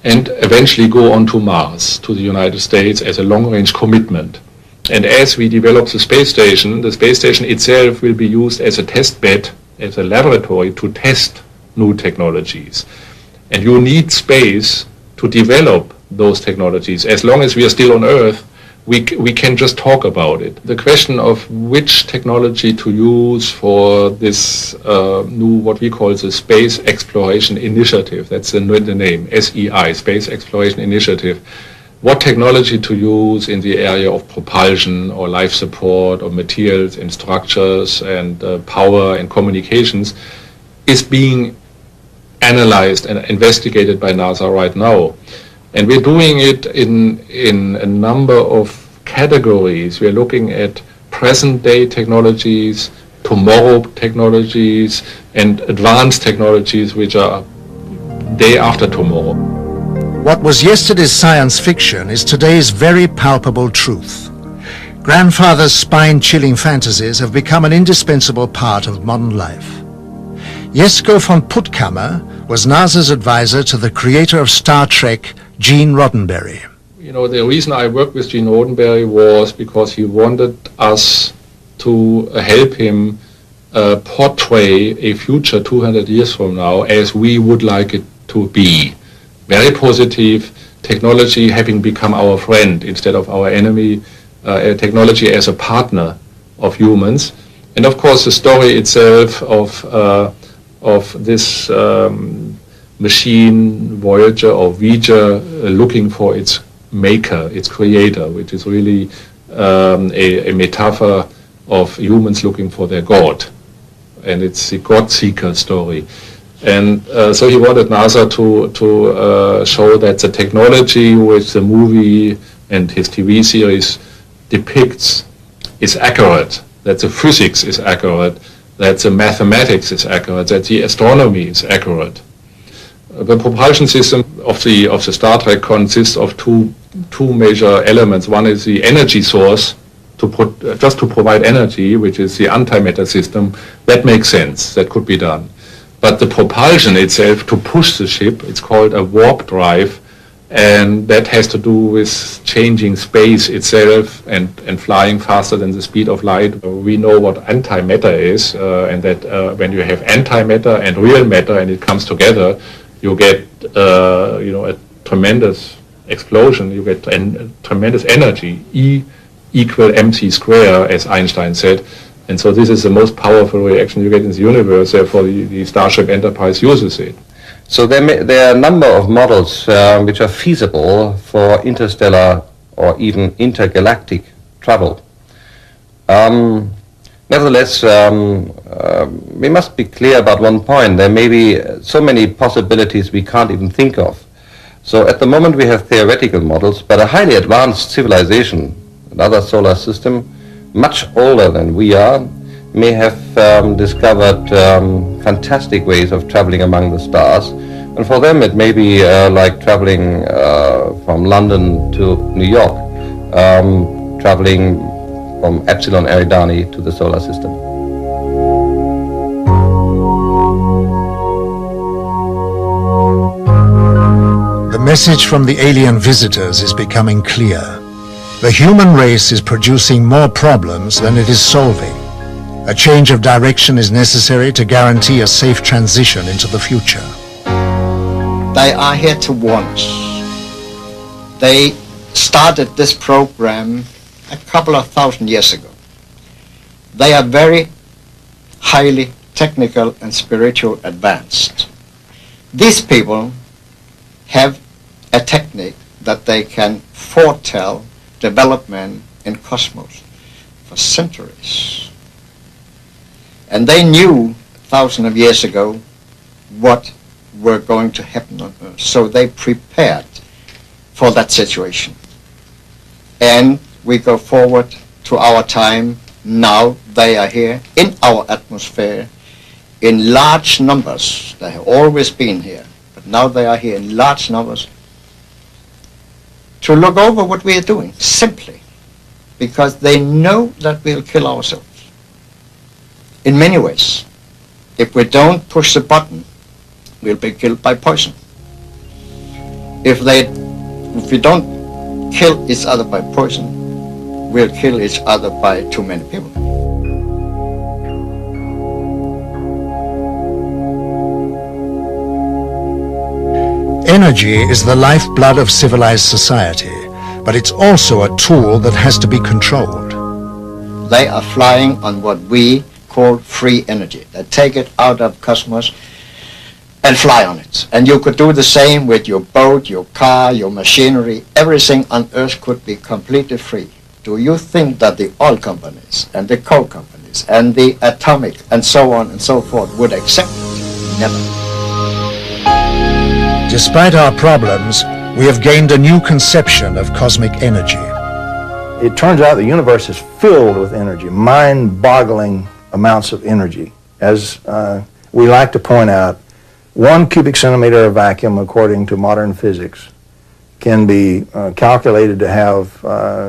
and eventually go on to Mars, to the United States, as a long-range commitment. And as we develop the space station itself will be used as a test bed, as a laboratory to test new technologies. And you need space to develop those technologies. As long as we are still on Earth, we can just talk about it. The question of which technology to use for this new, what we call the Space Exploration Initiative, that's the name, SEI, Space Exploration Initiative. What technology to use in the area of propulsion or life support or materials and structures and power and communications is being analyzed and investigated by NASA right now. And we're doing it in a number of categories. We're looking at present-day technologies, tomorrow technologies, and advanced technologies which are day after tomorrow. What was yesterday's science fiction is today's very palpable truth. Grandfather's spine-chilling fantasies have become an indispensable part of modern life. Jesko von Puttkammer was NASA's advisor to the creator of Star Trek, Gene Roddenberry. You know, the reason I worked with Gene Roddenberry was because he wanted us to help him portray a future 200 years from now as we would like it to be. Very positive, technology having become our friend instead of our enemy, technology as a partner of humans. And of course the story itself of this machine, Voyager or V'ger, looking for its maker, its creator, which is really a metaphor of humans looking for their God. And it's the God-seeker story. And so he wanted NASA to show that the technology which the movie and his TV series depicts is accurate, that the physics is accurate, that the mathematics is accurate, that the astronomy is accurate. The propulsion system of the Star Trek consists of two major elements. One is the energy source, just to provide energy, which is the antimatter system. That makes sense. That could be done. But the propulsion itself, to push the ship, it's called a warp drive, and that has to do with changing space itself and flying faster than the speed of light. We know what antimatter is, and that when you have antimatter and real matter and it comes together, you get a tremendous explosion, you get tremendous energy, E equal mc square, as Einstein said. And so this is the most powerful reaction you get in the universe, therefore the Starship Enterprise uses it. So there are a number of models which are feasible for interstellar or even intergalactic travel. Nevertheless, we must be clear about one point. There may be so many possibilities we can't even think of. So at the moment we have theoretical models, but a highly advanced civilization, another solar system, much older than we are, may have discovered fantastic ways of traveling among the stars. And for them it may be like traveling from London to New York, traveling from Epsilon Eridani to the solar system. The message from the alien visitors is becoming clear. The human race is producing more problems than it is solving. A change of direction is necessary to guarantee a safe transition into the future. They are here to warn us. They started this program a couple of thousand years ago. They are very highly technical and spiritual advanced. These people have a technique that they can foretell development in cosmos for centuries. And they knew thousands of years ago what were going to happen on Earth. So they prepared for that situation. And we go forward to our time. Now they are here in our atmosphere in large numbers. They have always been here, but now they are here in large numbers to look over what we are doing, simply because they know that we'll kill ourselves. In many ways, if we don't push the button, we'll be killed by poison. If we don't kill each other by poison, we'll kill each other by too many people. Energy is the lifeblood of civilized society, but it's also a tool that has to be controlled. They are flying on what we call free energy. They take it out of cosmos and fly on it. And you could do the same with your boat, your car, your machinery. Everything on Earth could be completely free. Do you think that the oil companies and the coal companies and the atomic and so on and so forth would accept it? Never. Despite our problems, we have gained a new conception of cosmic energy. It turns out the universe is filled with energy, mind-boggling amounts of energy. As we like to point out, 1 cubic centimeter of vacuum, according to modern physics, can be calculated to have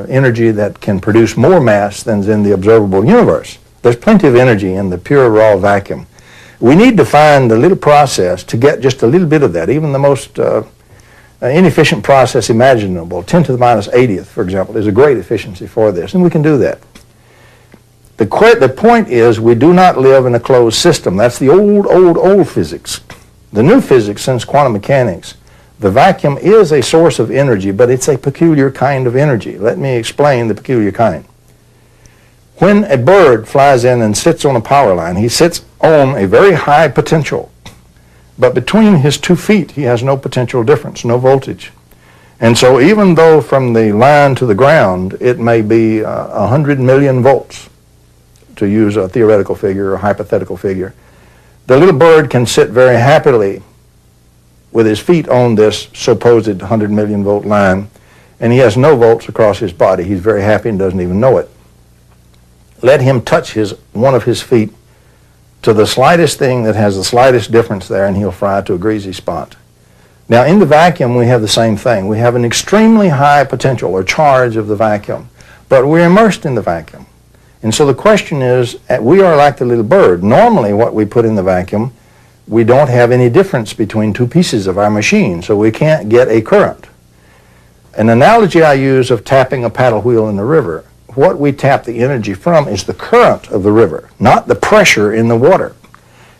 energy that can produce more mass than is in the observable universe. There's plenty of energy in the pure raw vacuum. We need to find a little process to get just a little bit of that, even the most inefficient process imaginable. 10 to the minus 80th, for example, is a great efficiency for this, and we can do that. The point is, we do not live in a closed system. That's the old physics. The new physics, since quantum mechanics, the vacuum is a source of energy, but it's a peculiar kind of energy. Let me explain the peculiar kind. When a bird flies in and sits on a power line, he sits on a very high potential, but between his 2 feet he has no potential difference, no voltage. And so even though from the line to the ground it may be 100 million volts, to use a theoretical figure or a hypothetical figure, the little bird can sit very happily with his feet on this supposed 100 million volt line, and he has no volts across his body. He's very happy and doesn't even know it. Let him touch one of his feet to the slightest thing that has the slightest difference there, and he'll fry to a greasy spot. Now, in the vacuum, we have the same thing. We have an extremely high potential or charge of the vacuum, but we're immersed in the vacuum. And so the question is, we are like the little bird. Normally, what we put in the vacuum, we don't have any difference between two pieces of our machine, so we can't get a current. An analogy I use of tapping a paddle wheel in the river, what we tap the energy from is the current of the river, not the pressure in the water.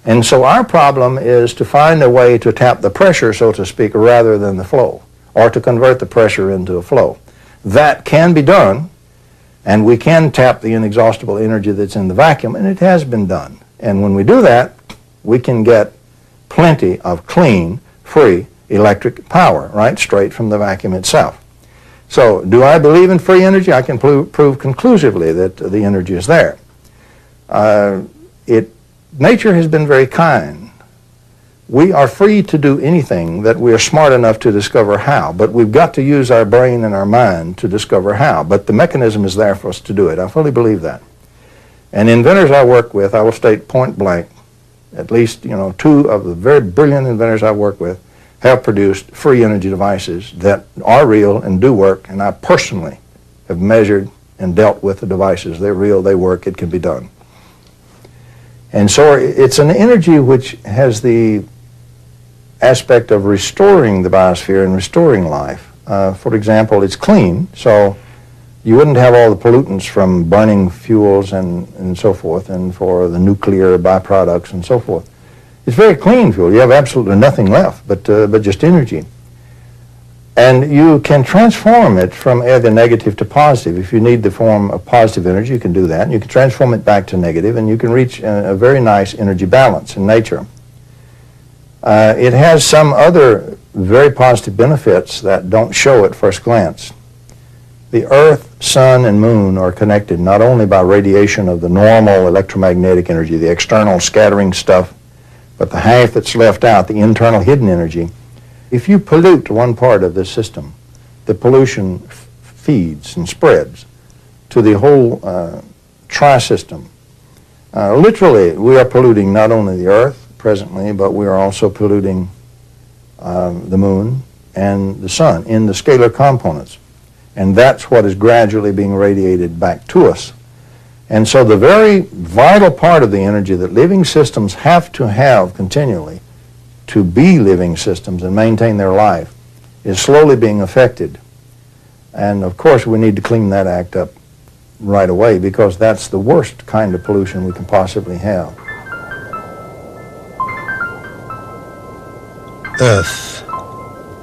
And so our problem is to find a way to tap the pressure, so to speak, rather than the flow, or to convert the pressure into a flow. That can be done, and we can tap the inexhaustible energy that's in the vacuum, and it has been done. And when we do that, we can get plenty of clean, free electric power, right, straight from the vacuum itself. So, do I believe in free energy? I can prove conclusively that the energy is there. Nature has been very kind. We are free to do anything that we are smart enough to discover how, but we've got to use our brain and our mind to discover how. But the mechanism is there for us to do it. I fully believe that. And inventors I work with, I will state point blank, at least, two of the very brilliant inventors I work with have produced free energy devices that are real and do work, and I personally have measured and dealt with the devices. They're real, they work, it can be done. And so it's an energy which has the aspect of restoring the biosphere and restoring life. For example, it's clean, so you wouldn't have all the pollutants from burning fuels and so forth, and for the nuclear byproducts and so forth. It's very clean fuel. You have absolutely nothing left but just energy. And you can transform it from either negative to positive. If you need the form of positive energy, you can do that. And you can transform it back to negative, and you can reach a very nice energy balance in nature. It has some other very positive benefits that don't show at first glance. The Earth, Sun, and Moon are connected not only by radiation of the normal electromagnetic energy, the external scattering stuff, but the half that's left out, the internal hidden energy. If you pollute one part of this system, the pollution feeds and spreads to the whole tri-system. Literally, we are polluting not only the Earth presently, but we are also polluting the Moon and the Sun in the scalar components. And that's what is gradually being radiated back to us. And so the very vital part of the energy that living systems have to have continually to be living systems and maintain their life is slowly being affected. And of course we need to clean that act up right away, because that's the worst kind of pollution we can possibly have. Earth,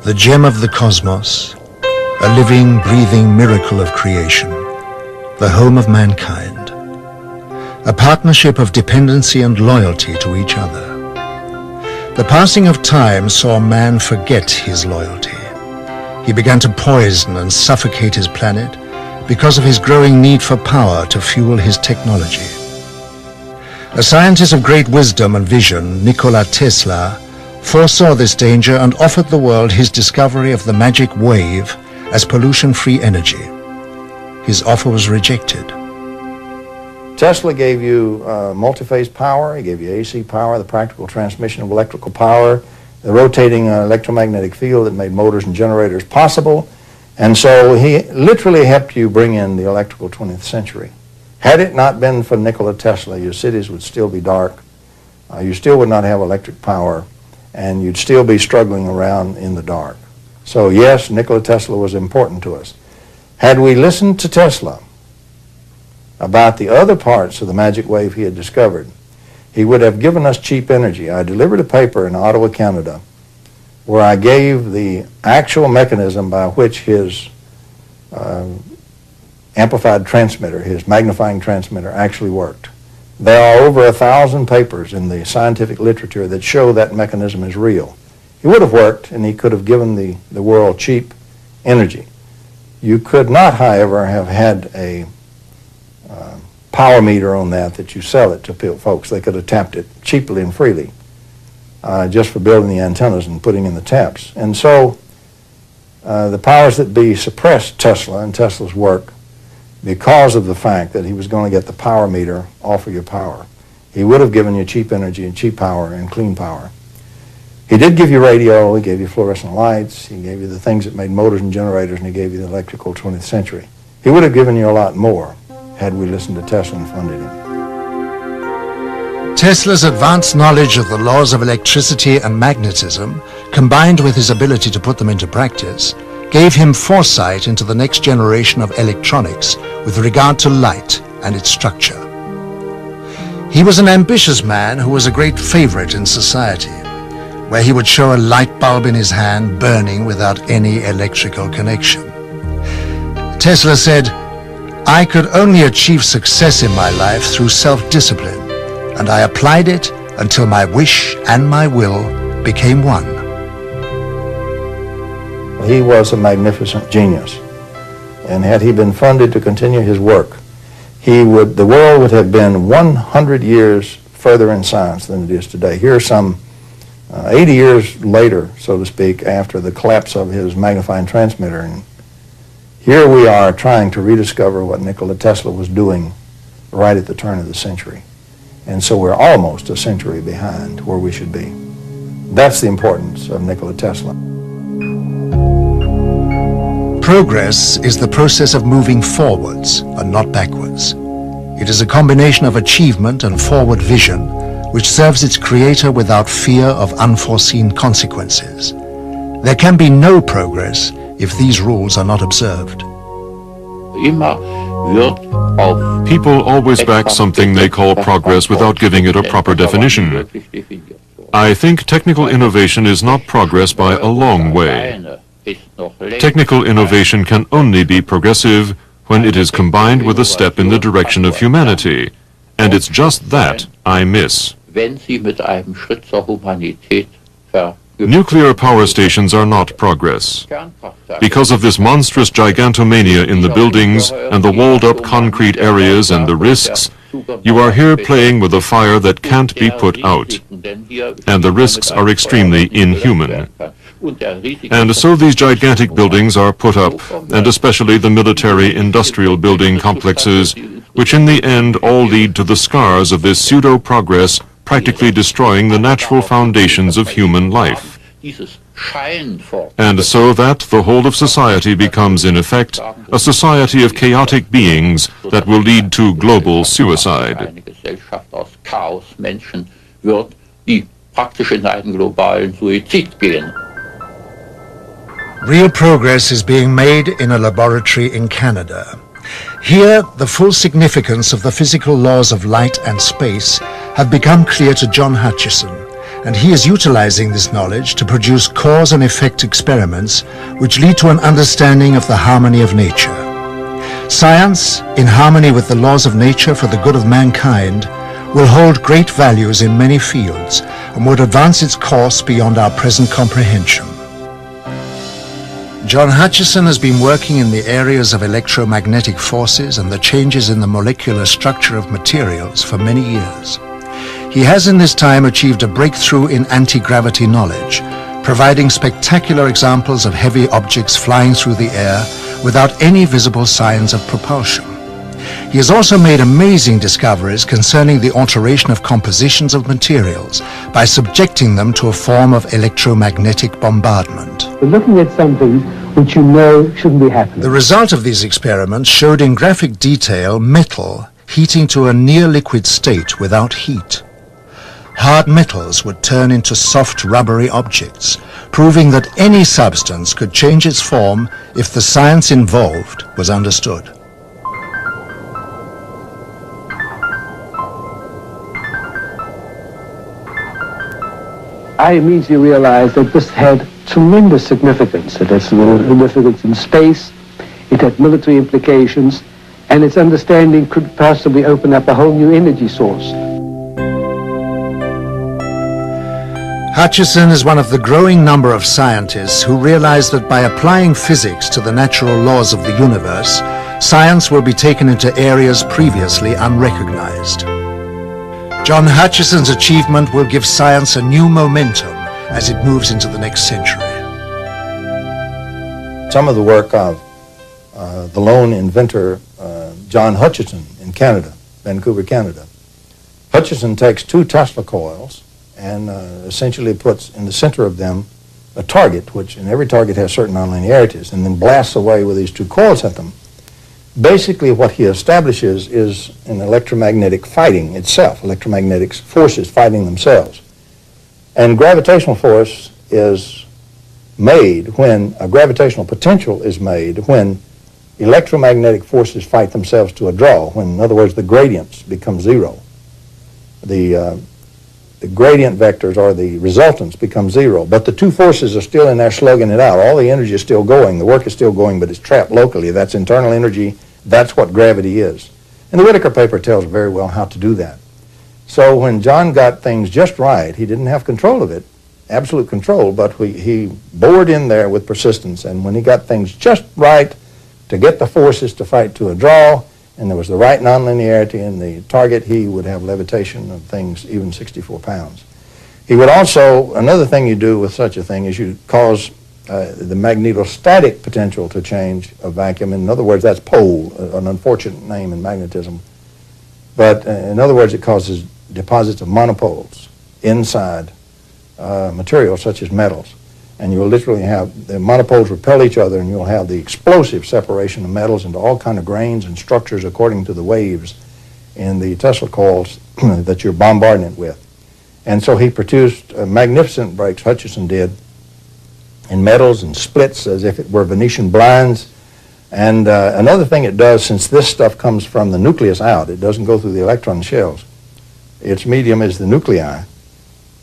the gem of the cosmos, a living, breathing miracle of creation, the home of mankind. A partnership of dependency and loyalty to each other. The passing of time saw man forget his loyalty. He began to poison and suffocate his planet because of his growing need for power to fuel his technology. A scientist of great wisdom and vision, Nikola Tesla, foresaw this danger and offered the world his discovery of the magic wave as pollution-free energy. His offer was rejected. Tesla gave you multi-phase power, he gave you AC power, the practical transmission of electrical power, the rotating electromagnetic field that made motors and generators possible, and so he literally helped you bring in the electrical 20th century. Had it not been for Nikola Tesla, your cities would still be dark, you still would not have electric power, and you'd still be struggling around in the dark. So yes, Nikola Tesla was important to us. Had we listened to Tesla about the other parts of the magic wave he had discovered, he would have given us cheap energy. I delivered a paper in Ottawa, Canada, where I gave the actual mechanism by which his amplified transmitter, his magnifying transmitter, actually worked. There are over 1,000 papers in the scientific literature that show that mechanism is real. It would have worked, and he could have given the world cheap energy. You could not, however, have had a power meter on that you sell it to folks. They could have tapped it cheaply and freely just for building the antennas and putting in the taps. And so the powers that be suppressed Tesla and Tesla's work because of the fact that he was going to get the power meter off of your power. He would have given you cheap energy and cheap power and clean power. He did give you radio, he gave you fluorescent lights, he gave you the things that made motors and generators, and he gave you the electrical 20th century. He would have given you a lot more had we listened to Tesla and funded him. Tesla's advanced knowledge of the laws of electricity and magnetism, combined with his ability to put them into practice, gave him foresight into the next generation of electronics with regard to light and its structure. He was an ambitious man who was a great favorite in society, where he would show a light bulb in his hand burning without any electrical connection. Tesla said, "I could only achieve success in my life through self-discipline, and I applied it until my wish and my will became one." He was a magnificent genius, and had he been funded to continue his work, the world would have been 100 years further in science than it is today. Here some 80 years later, so to speak, after the collapse of his magnifying transmitter, and here we are trying to rediscover what Nikola Tesla was doing right at the turn of the century. And so we're almost a century behind where we should be. That's the importance of Nikola Tesla. Progress is the process of moving forwards and not backwards. It is a combination of achievement and forward vision which serves its creator without fear of unforeseen consequences. There can be no progress if these rules are not observed. People always back something they call progress without giving it a proper definition. I think technical innovation is not progress by a long way. Technical innovation can only be progressive when it is combined with a step in the direction of humanity, and it's just that I miss. Nuclear power stations are not progress. Because of this monstrous gigantomania in the buildings and the walled-up concrete areas and the risks, you are here playing with a fire that can't be put out. And the risks are extremely inhuman. And so these gigantic buildings are put up, and especially the military-industrial building complexes, which in the end all lead to the scars of this pseudo-progress, practically destroying the natural foundations of human life. And so that the whole of society becomes, in effect, a society of chaotic beings that will lead to global suicide. Real progress is being made in a laboratory in Canada. Here, the full significance of the physical laws of light and space have become clear to John Hutchison, and he is utilizing this knowledge to produce cause and effect experiments which lead to an understanding of the harmony of nature. Science, in harmony with the laws of nature for the good of mankind, will hold great values in many fields and would advance its course beyond our present comprehension. John Hutchison has been working in the areas of electromagnetic forces and the changes in the molecular structure of materials for many years. He has in this time achieved a breakthrough in anti-gravity knowledge, providing spectacular examples of heavy objects flying through the air without any visible signs of propulsion. He has also made amazing discoveries concerning the alteration of compositions of materials by subjecting them to a form of electromagnetic bombardment. We're looking at something which you know shouldn't be happening. The result of these experiments showed in graphic detail metal heating to a near liquid state without heat. Hard metals would turn into soft rubbery objects, proving that any substance could change its form if the science involved was understood. I immediately realized that this had tremendous significance. It had significance in space, it had military implications, and its understanding could possibly open up a whole new energy source. Hutchison is one of the growing number of scientists who realize that by applying physics to the natural laws of the universe, science will be taken into areas previously unrecognized. John Hutchison's achievement will give science a new momentum as it moves into the next century. Some of the work of the lone inventor, John Hutchison in Canada, Vancouver, Canada, Hutchison takes 2 Tesla coils and essentially puts in the center of them a target, which in every target has certain nonlinearities, and then blasts away with these 2 coils at them. Basically what he establishes is an electromagnetic fighting itself, electromagnetic forces fighting themselves. And gravitational force is made when, a gravitational potential is made when electromagnetic forces fight themselves to a draw, when, in other words, the gradients become 0. The gradient vectors, or the resultants, become 0, but the 2 forces are still in there slugging it out. All the energy is still going, the work is still going, but it's trapped locally. That's internal energy. That's what gravity is. And the Whittaker paper tells very well how to do that. So when John got things just right, he didn't have control of it, absolute control, but he bored in there with persistence, and when he got things just right to get the forces to fight to a draw, and there was the right nonlinearity in the target, he would have levitation of things even 64 pounds. He would also, another thing you do with such a thing is you cause the magnetostatic potential to change a vacuum. In other words, that's pole, an unfortunate name in magnetism. But in other words, it causes deposits of monopoles inside materials such as metals. And you'll literally have the monopoles repel each other, and you'll have the explosive separation of metals into all kind of grains and structures according to the waves in the Tesla coils that you're bombarding it with. And so he produced magnificent breaks, Hutchison did, in metals and splits as if it were Venetian blinds. And another thing it does, since this stuff comes from the nucleus out, it doesn't go through the electron shells. Its medium is the nuclei.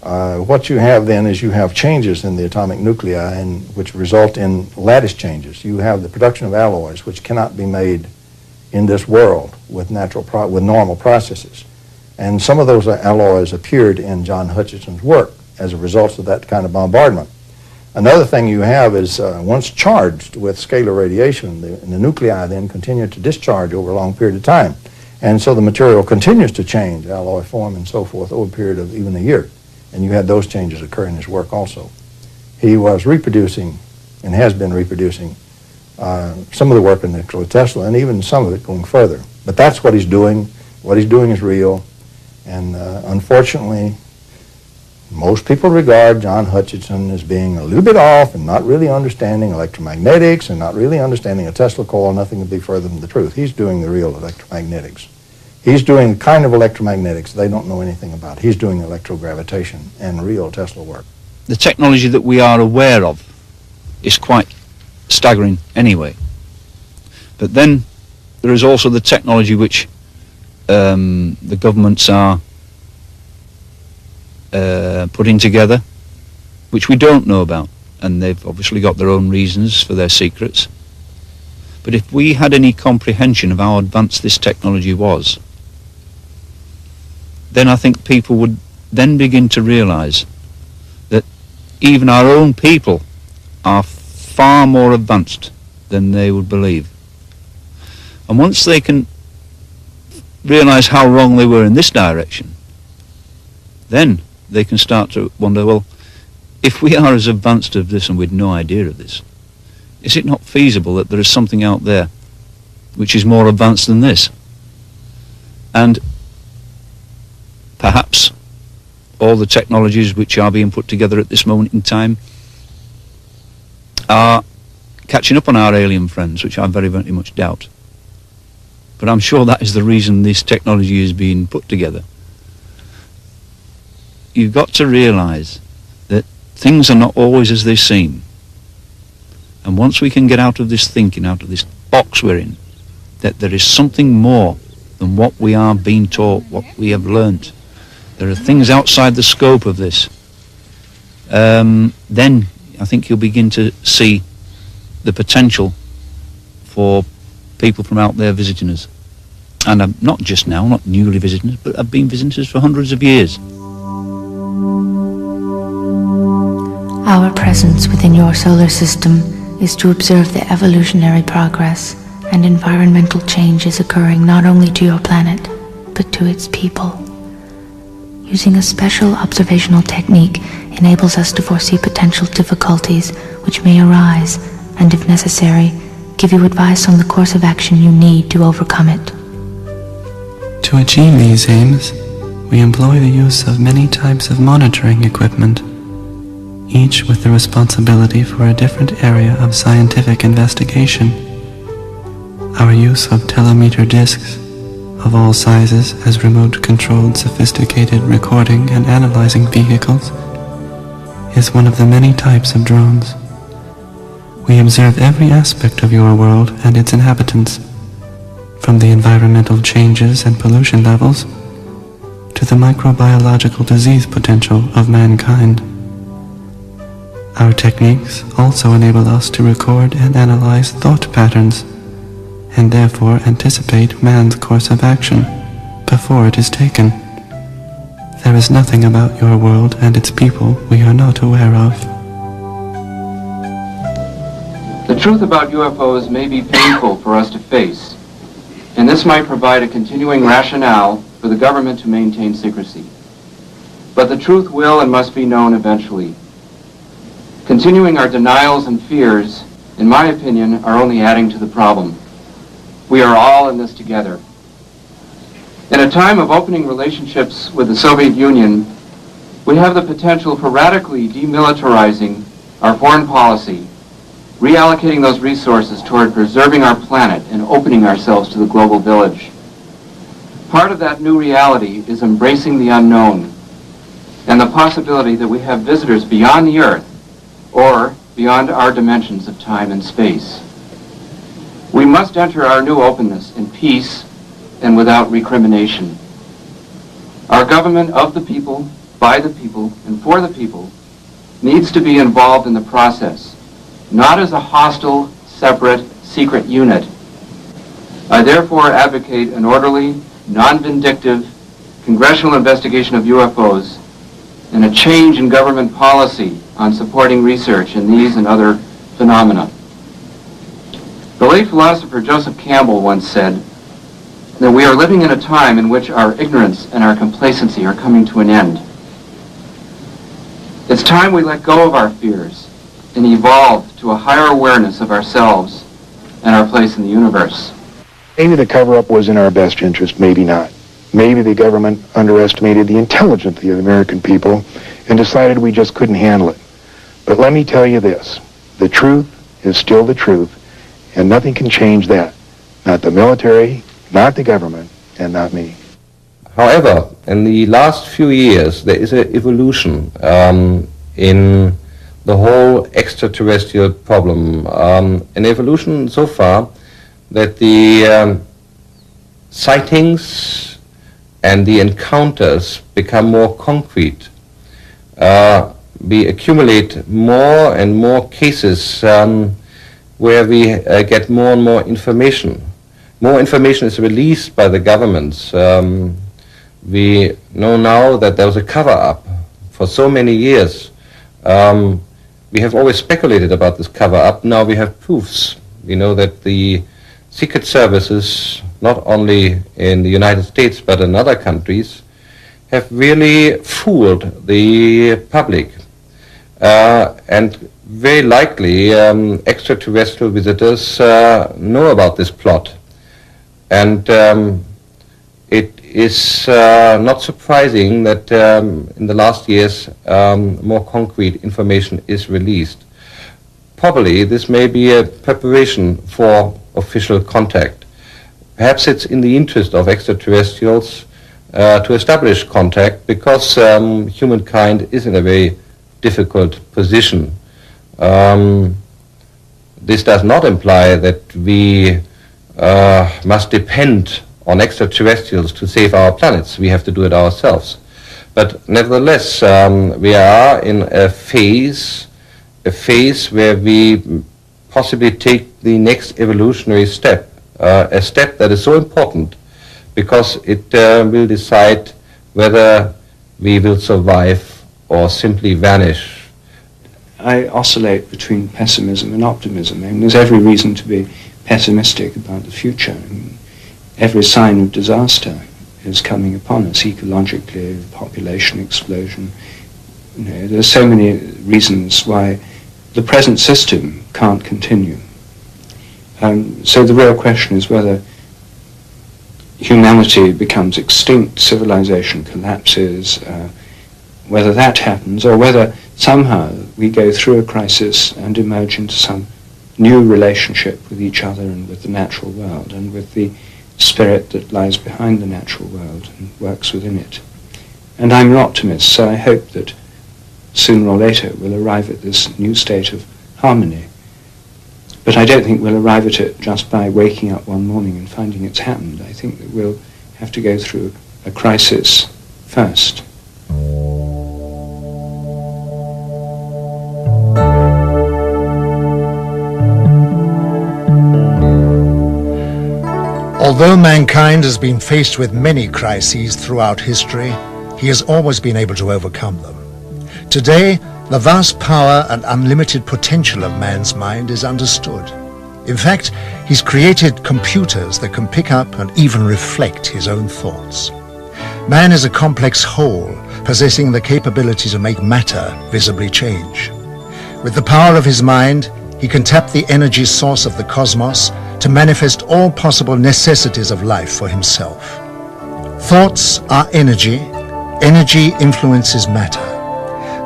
What you have then is you have changes in the atomic nuclei, and which result in lattice changes. You have the production of alloys, which cannot be made in this world with normal processes. And some of those alloys appeared in John Hutchison's work as a result of that kind of bombardment. Another thing you have is once charged with scalar radiation, the nuclei then continue to discharge over a long period of time. And so the material continues to change, alloy form and so forth, over a period of even a year. And you had those changes occur in his work also. He was reproducing, and has been reproducing, some of the work in Nikola Tesla, and even some of it going further. But that's what he's doing. What he's doing is real. And unfortunately, most people regard John Hutchison as being a little bit off and not really understanding electromagnetics and not really understanding a Tesla coil. Nothing could be further from the truth. He's doing the real electromagnetics. He's doing the kind of electromagnetics they don't know anything about. He's doing electrogravitation and real Tesla work. The technology that we are aware of is quite staggering anyway. But then there is also the technology which the governments are putting together, which we don't know about, and they've obviously got their own reasons for their secrets. But if we had any comprehension of how advanced this technology was, then I think people would then begin to realize that even our own people are far more advanced than they would believe. And once they can realize how wrong they were in this direction, then they can start to wonder, well, if we are as advanced as this and with no idea of this, is it not feasible that there is something out there which is more advanced than this? And perhaps all the technologies which are being put together at this moment in time are catching up on our alien friends, which I very, very much doubt. But I'm sure that is the reason this technology is being put together. You've got to realize that things are not always as they seem. And once we can get out of this thinking, out of this box we're in, that there is something more than what we are being taught, what we have learnt. There are things outside the scope of this. Then I think you'll begin to see the potential for people from out there visiting us. And not just now, not newly visiting us, but have been visiting us for hundreds of years. Our presence within your solar system is to observe the evolutionary progress and environmental changes occurring not only to your planet, but to its people. Using a special observational technique enables us to foresee potential difficulties which may arise, and if necessary, give you advice on the course of action you need to overcome it. To achieve these aims, we employ the use of many types of monitoring equipment, each with the responsibility for a different area of scientific investigation. Our use of telemeter discs of all sizes as remote-controlled sophisticated recording and analyzing vehicles is one of the many types of drones. We observe every aspect of your world and its inhabitants, from the environmental changes and pollution levels to the microbiological disease potential of mankind. Our techniques also enable us to record and analyze thought patterns, and therefore anticipate man's course of action before it is taken. There is nothing about your world and its people we are not aware of. The truth about UFOs may be painful for us to face, and this might provide a continuing rationale for the government to maintain secrecy. But the truth will and must be known eventually. Continuing our denials and fears, in my opinion, are only adding to the problem. We are all in this together. In a time of opening relationships with the Soviet Union, we have the potential for radically demilitarizing our foreign policy, reallocating those resources toward preserving our planet and opening ourselves to the global village. Part of that new reality is embracing the unknown and the possibility that we have visitors beyond the Earth or beyond our dimensions of time and space. We must enter our new openness in peace and without recrimination. Our government of the people, by the people, and for the people needs to be involved in the process, not as a hostile, separate, secret unit. I therefore advocate an orderly, non-vindictive congressional investigation of UFOs and a change in government policy on supporting research in these and other phenomena. The late philosopher Joseph Campbell once said that we are living in a time in which our ignorance and our complacency are coming to an end. It's time we let go of our fears and evolve to a higher awareness of ourselves and our place in the universe. Maybe the cover-up was in our best interest, maybe not. Maybe the government underestimated the intelligence of the American people and decided we just couldn't handle it. But let me tell you this, the truth is still the truth, and nothing can change that. Not the military, not the government, and not me. However, in the last few years, there is an evolution in the whole extraterrestrial problem. An evolution so far that the sightings and the encounters become more concrete. We accumulate more and more cases where we get more and more information. More information is released by the governments. We know now that there was a cover-up for so many years. We have always speculated about this cover-up. Now we have proofs. We know that the secret services, not only in the United States but in other countries, have really fooled the public. And very likely extraterrestrial visitors know about this plot. And it is not surprising that in the last years more concrete information is released. Probably this may be a preparation for official contact. Perhaps it's in the interest of extraterrestrials to establish contact because humankind is in a very difficult position. This does not imply that we must depend on extraterrestrials to save our planets. We have to do it ourselves. But nevertheless, we are in a phase where we possibly take the next evolutionary step, a step that is so important because it will decide whether we will survive or simply vanish. I oscillate between pessimism and optimism. I mean, there's every reason to be pessimistic about the future. I mean, every sign of disaster is coming upon us ecologically, population explosion. You know, there's so many reasons why the present system can't continue. So the real question is whether humanity becomes extinct, civilization collapses, whether that happens or whether somehow we go through a crisis and emerge into some new relationship with each other and with the natural world and with the spirit that lies behind the natural world and works within it. And I'm an optimist, so I hope that sooner or later we'll arrive at this new state of harmony. But I don't think we'll arrive at it just by waking up one morning and finding it's happened. I think that we'll have to go through a crisis first. Although mankind has been faced with many crises throughout history, he has always been able to overcome them. Today, the vast power and unlimited potential of man's mind is understood. In fact, he's created computers that can pick up and even reflect his own thoughts. Man is a complex whole, possessing the capability to make matter visibly change. With the power of his mind, he can tap the energy source of the cosmos to manifest all possible necessities of life for himself. Thoughts are energy. Energy influences matter.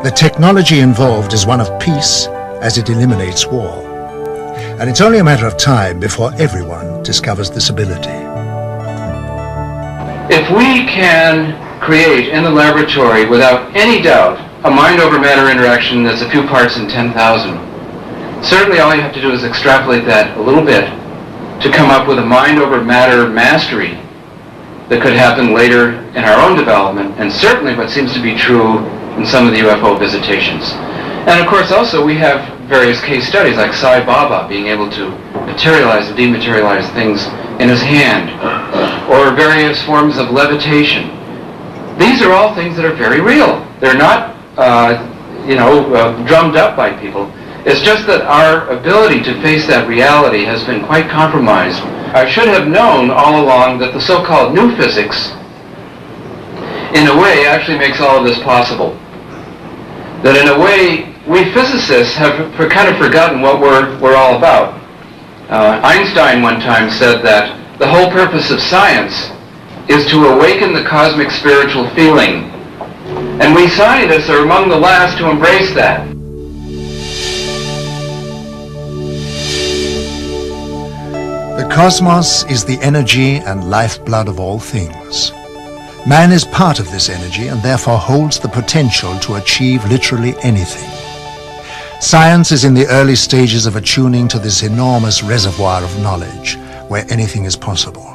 The technology involved is one of peace, as it eliminates war. And it's only a matter of time before everyone discovers this ability. If we can create in the laboratory, without any doubt, a mind-over-matter interaction that's a few parts in 10,000, certainly all you have to do is extrapolate that a little bit to come up with a mind-over-matter mastery that could happen later in our own development, and certainly what seems to be true in some of the UFO visitations. And of course also we have various case studies like Saiba being able to materialize and dematerialize things in his hand, or various forms of levitation. These are all things that are very real. They're not, drummed up by people. It's just that our ability to face that reality has been quite compromised. I should have known all along that the so-called new physics, in a way, actually makes all of this possible. That in a way, we physicists have kind of forgotten what we're all about. Einstein one time said that the whole purpose of science is to awaken the cosmic spiritual feeling. And we scientists are among the last to embrace that. The cosmos is the energy and lifeblood of all things. Man is part of this energy and therefore holds the potential to achieve literally anything. Science is in the early stages of attuning to this enormous reservoir of knowledge, where anything is possible.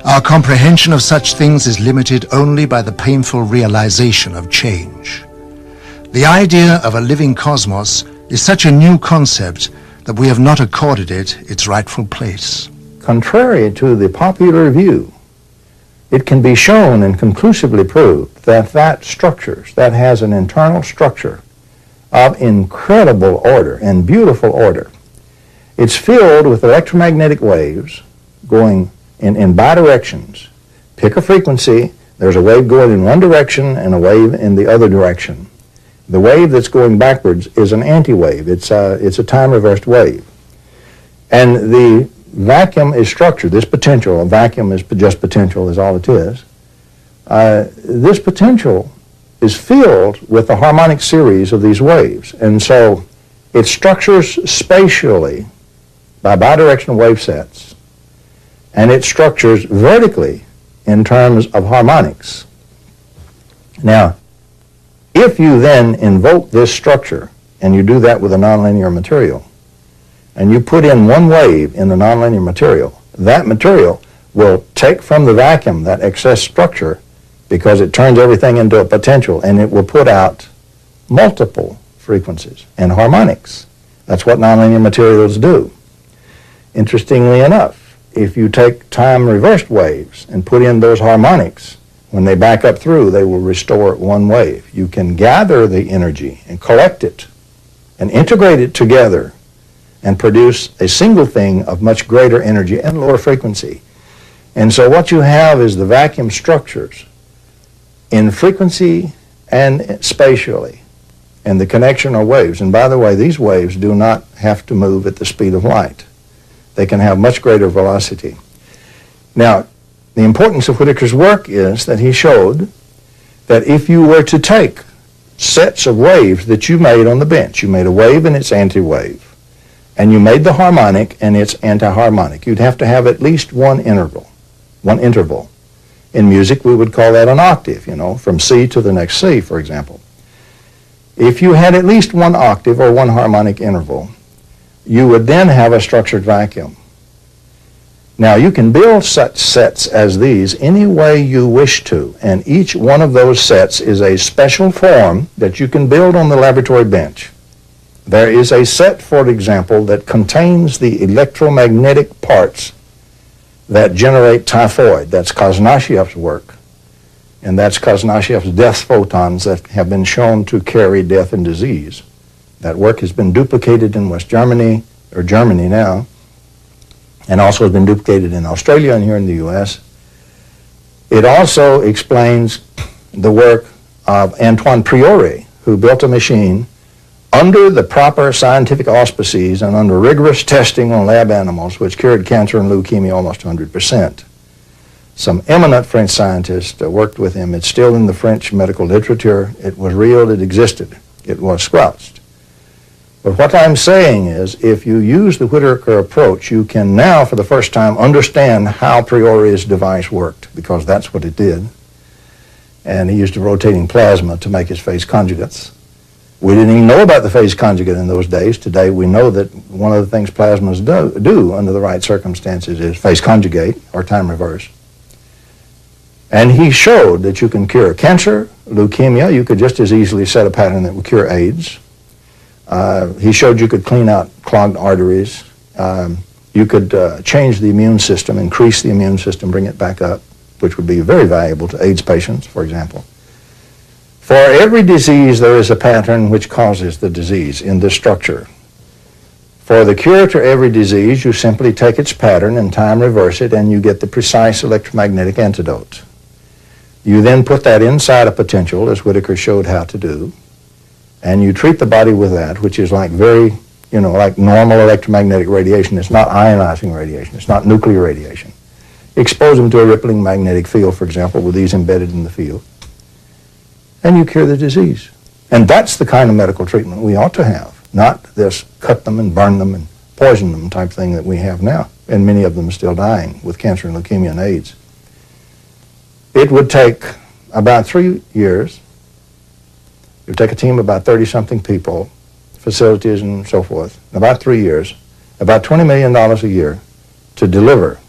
Our comprehension of such things is limited only by the painful realization of change. The idea of a living cosmos is such a new concept that we have not accorded it its rightful place. Contrary to the popular view, it can be shown and conclusively proved that that has an internal structure of incredible order and beautiful order. It's filled with electromagnetic waves going in bidirections. Pick a frequency, there's a wave going in one direction and a wave in the other direction. The wave that's going backwards is an anti-wave. It's a time-reversed wave. And the vacuum is structured. This potential, a vacuum is just potential is all it is. This potential is filled with the harmonic series of these waves. And so it structures spatially by bidirectional wave sets, and it structures vertically in terms of harmonics. Now, if you then invoke this structure, and you do that with a nonlinear material, and you put in one wave in the nonlinear material, that material will take from the vacuum that excess structure because it turns everything into a potential, and it will put out multiple frequencies and harmonics. That's what nonlinear materials do. Interestingly enough, if you take time-reversed waves and put in those harmonics, when they back up through, they will restore one wave. You can gather the energy and collect it and integrate it together and produce a single thing of much greater energy and lower frequency. And so what you have is the vacuum structures in frequency and spatially, and the connection are waves. And by the way, these waves do not have to move at the speed of light. They can have much greater velocity. Now, The importance of Whittaker's work is that he showed that if you were to take sets of waves that you made on the bench, you made a wave and its anti-wave, and you made the harmonic and its anti-harmonic, you'd have to have at least one interval. In music, we would call that an octave, you know, from C to the next C, for example. If you had at least one octave or one harmonic interval, you would then have a structured vacuum. Now, you can build such sets as these any way you wish to, and each one of those sets is a special form that you can build on the laboratory bench. There is a set, for example, that contains the electromagnetic parts that generate typhoid. That's Kazanashev's work. And that's Kazanashev's death photons that have been shown to carry death and disease. That work has been duplicated in West Germany, or Germany now, and also has been duplicated in Australia and here in the U.S. It also explains the work of Antoine Priori, who built a machine under the proper scientific auspices and under rigorous testing on lab animals, which cured cancer and leukemia almost 100%. Some eminent French scientists worked with him. It's still in the French medical literature. It was real, it existed. It was squelched. But what I'm saying is, if you use the Whittaker approach, you can now, for the first time, understand how Priori's device worked, because that's what it did. And he used a rotating plasma to make his phase conjugates. We didn't even know about the phase conjugate in those days. Today we know that one of the things plasmas do under the right circumstances is phase conjugate, or time reverse. And he showed that you can cure cancer, leukemia. You could just as easily set a pattern that would cure AIDS. He showed you could clean out clogged arteries. You could change the immune system, increase the immune system, bring it back up, which would be very valuable to AIDS patients, for example. For every disease, there is a pattern which causes the disease in this structure. For the cure to every disease, you simply take its pattern and time reverse it, and you get the precise electromagnetic antidote. You then put that inside a potential, as Whittaker showed how to do, and you treat the body with that, which is like like normal electromagnetic radiation. It's not ionizing radiation. It's not nuclear radiation. Expose them to a rippling magnetic field, for example, with these embedded in the field, and you cure the disease. And that's the kind of medical treatment we ought to have, not this cut them and burn them and poison them type thing that we have now, and many of them are still dying with cancer and leukemia and AIDS. It would take about 3 years. It would take a team of about 30-something people, facilities and so forth, about 3 years, about $20 million a year to deliver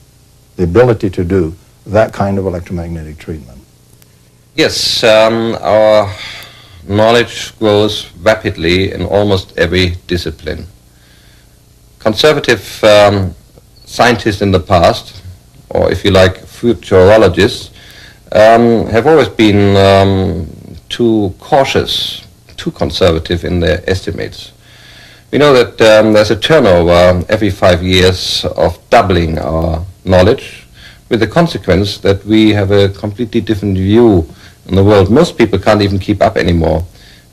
the ability to do that kind of electromagnetic treatment. Yes, our knowledge grows rapidly in almost every discipline. Conservative scientists in the past, or if you like, futurologists, have always been too cautious, too conservative in their estimates. We know that there's a turnover every 5 years of doubling our knowledge, with the consequence that we have a completely different view in the world. Most people can't even keep up anymore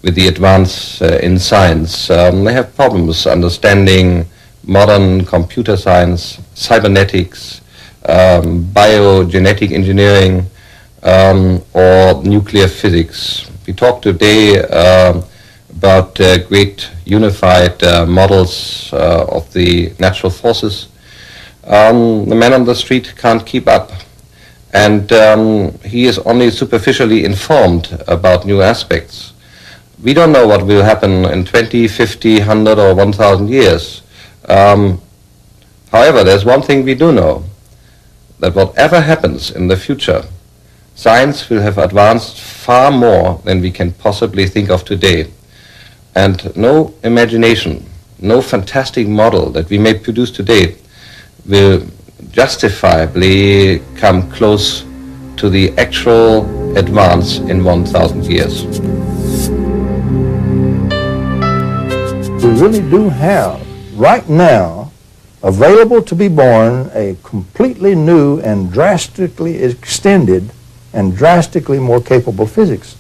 with the advance in science. They have problems understanding modern computer science, cybernetics, biogenetic engineering, or nuclear physics. We talked today about great unified models of the natural forces. The man on the street can't keep up, and he is only superficially informed about new aspects. We don't know what will happen in 20, 50, 100 or 1,000 years. However, there's one thing we do know, that whatever happens in the future, science will have advanced far more than we can possibly think of today. And no imagination, no fantastic model that we may produce today will justifiably come close to the actual advance in 1,000 years. We really do have, right now, available to be born a completely new and drastically extended and drastically more capable physics,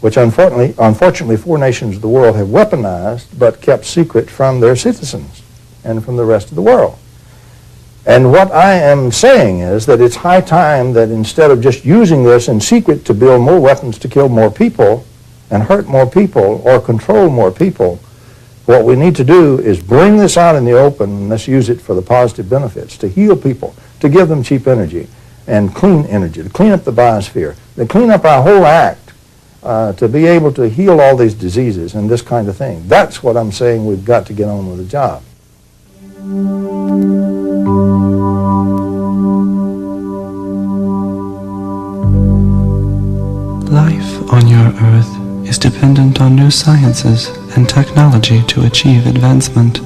which unfortunately 4 nations of the world have weaponized but kept secret from their citizens and from the rest of the world. And what I am saying is that it's high time that instead of just using this in secret to build more weapons to kill more people and hurt more people or control more people, what we need to do is bring this out in the open and let's use it for the positive benefits, to heal people, to give them cheap energy and clean energy, to clean up the biosphere, to clean up our whole act, to be able to heal all these diseases and this kind of thing. That's what I'm saying we've got to get on with the job. Life on your Earth is dependent on new sciences and technology to achieve advancement.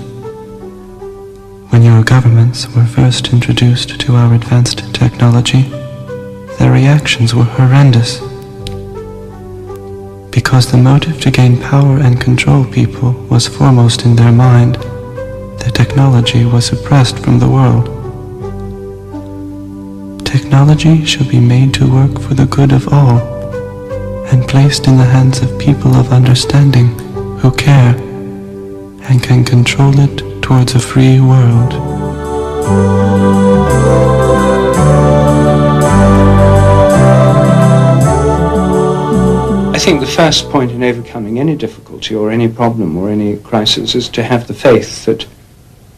When your governments were first introduced to our advanced technology, their reactions were horrendous. Because the motive to gain power and control people was foremost in their mind, the technology was suppressed from the world. Technology should be made to work for the good of all, and placed in the hands of people of understanding who care and can control it towards a free world. I think the first point in overcoming any difficulty or any problem or any crisis is to have the faith that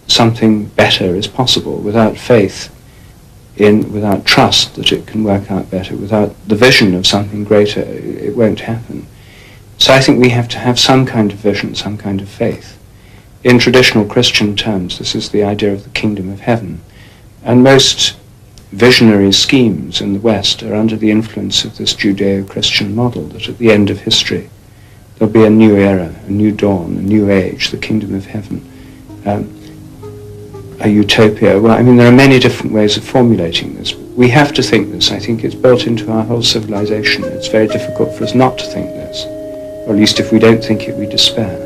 something better is possible. Without faith, without trust that it can work out better, without the vision of something greater, it won't happen. So I think we have to have some kind of vision, some kind of faith. In traditional Christian terms, this is the idea of the kingdom of heaven. And most visionary schemes in the West are under the influence of this Judeo-Christian model, that at the end of history there'll be a new era, a new dawn, a new age, the kingdom of heaven, a utopia. Well, I mean, there are many different ways of formulating this. We have to think this. I think it's built into our whole civilization. It's very difficult for us not to think this, or at least if we don't think it, we despair.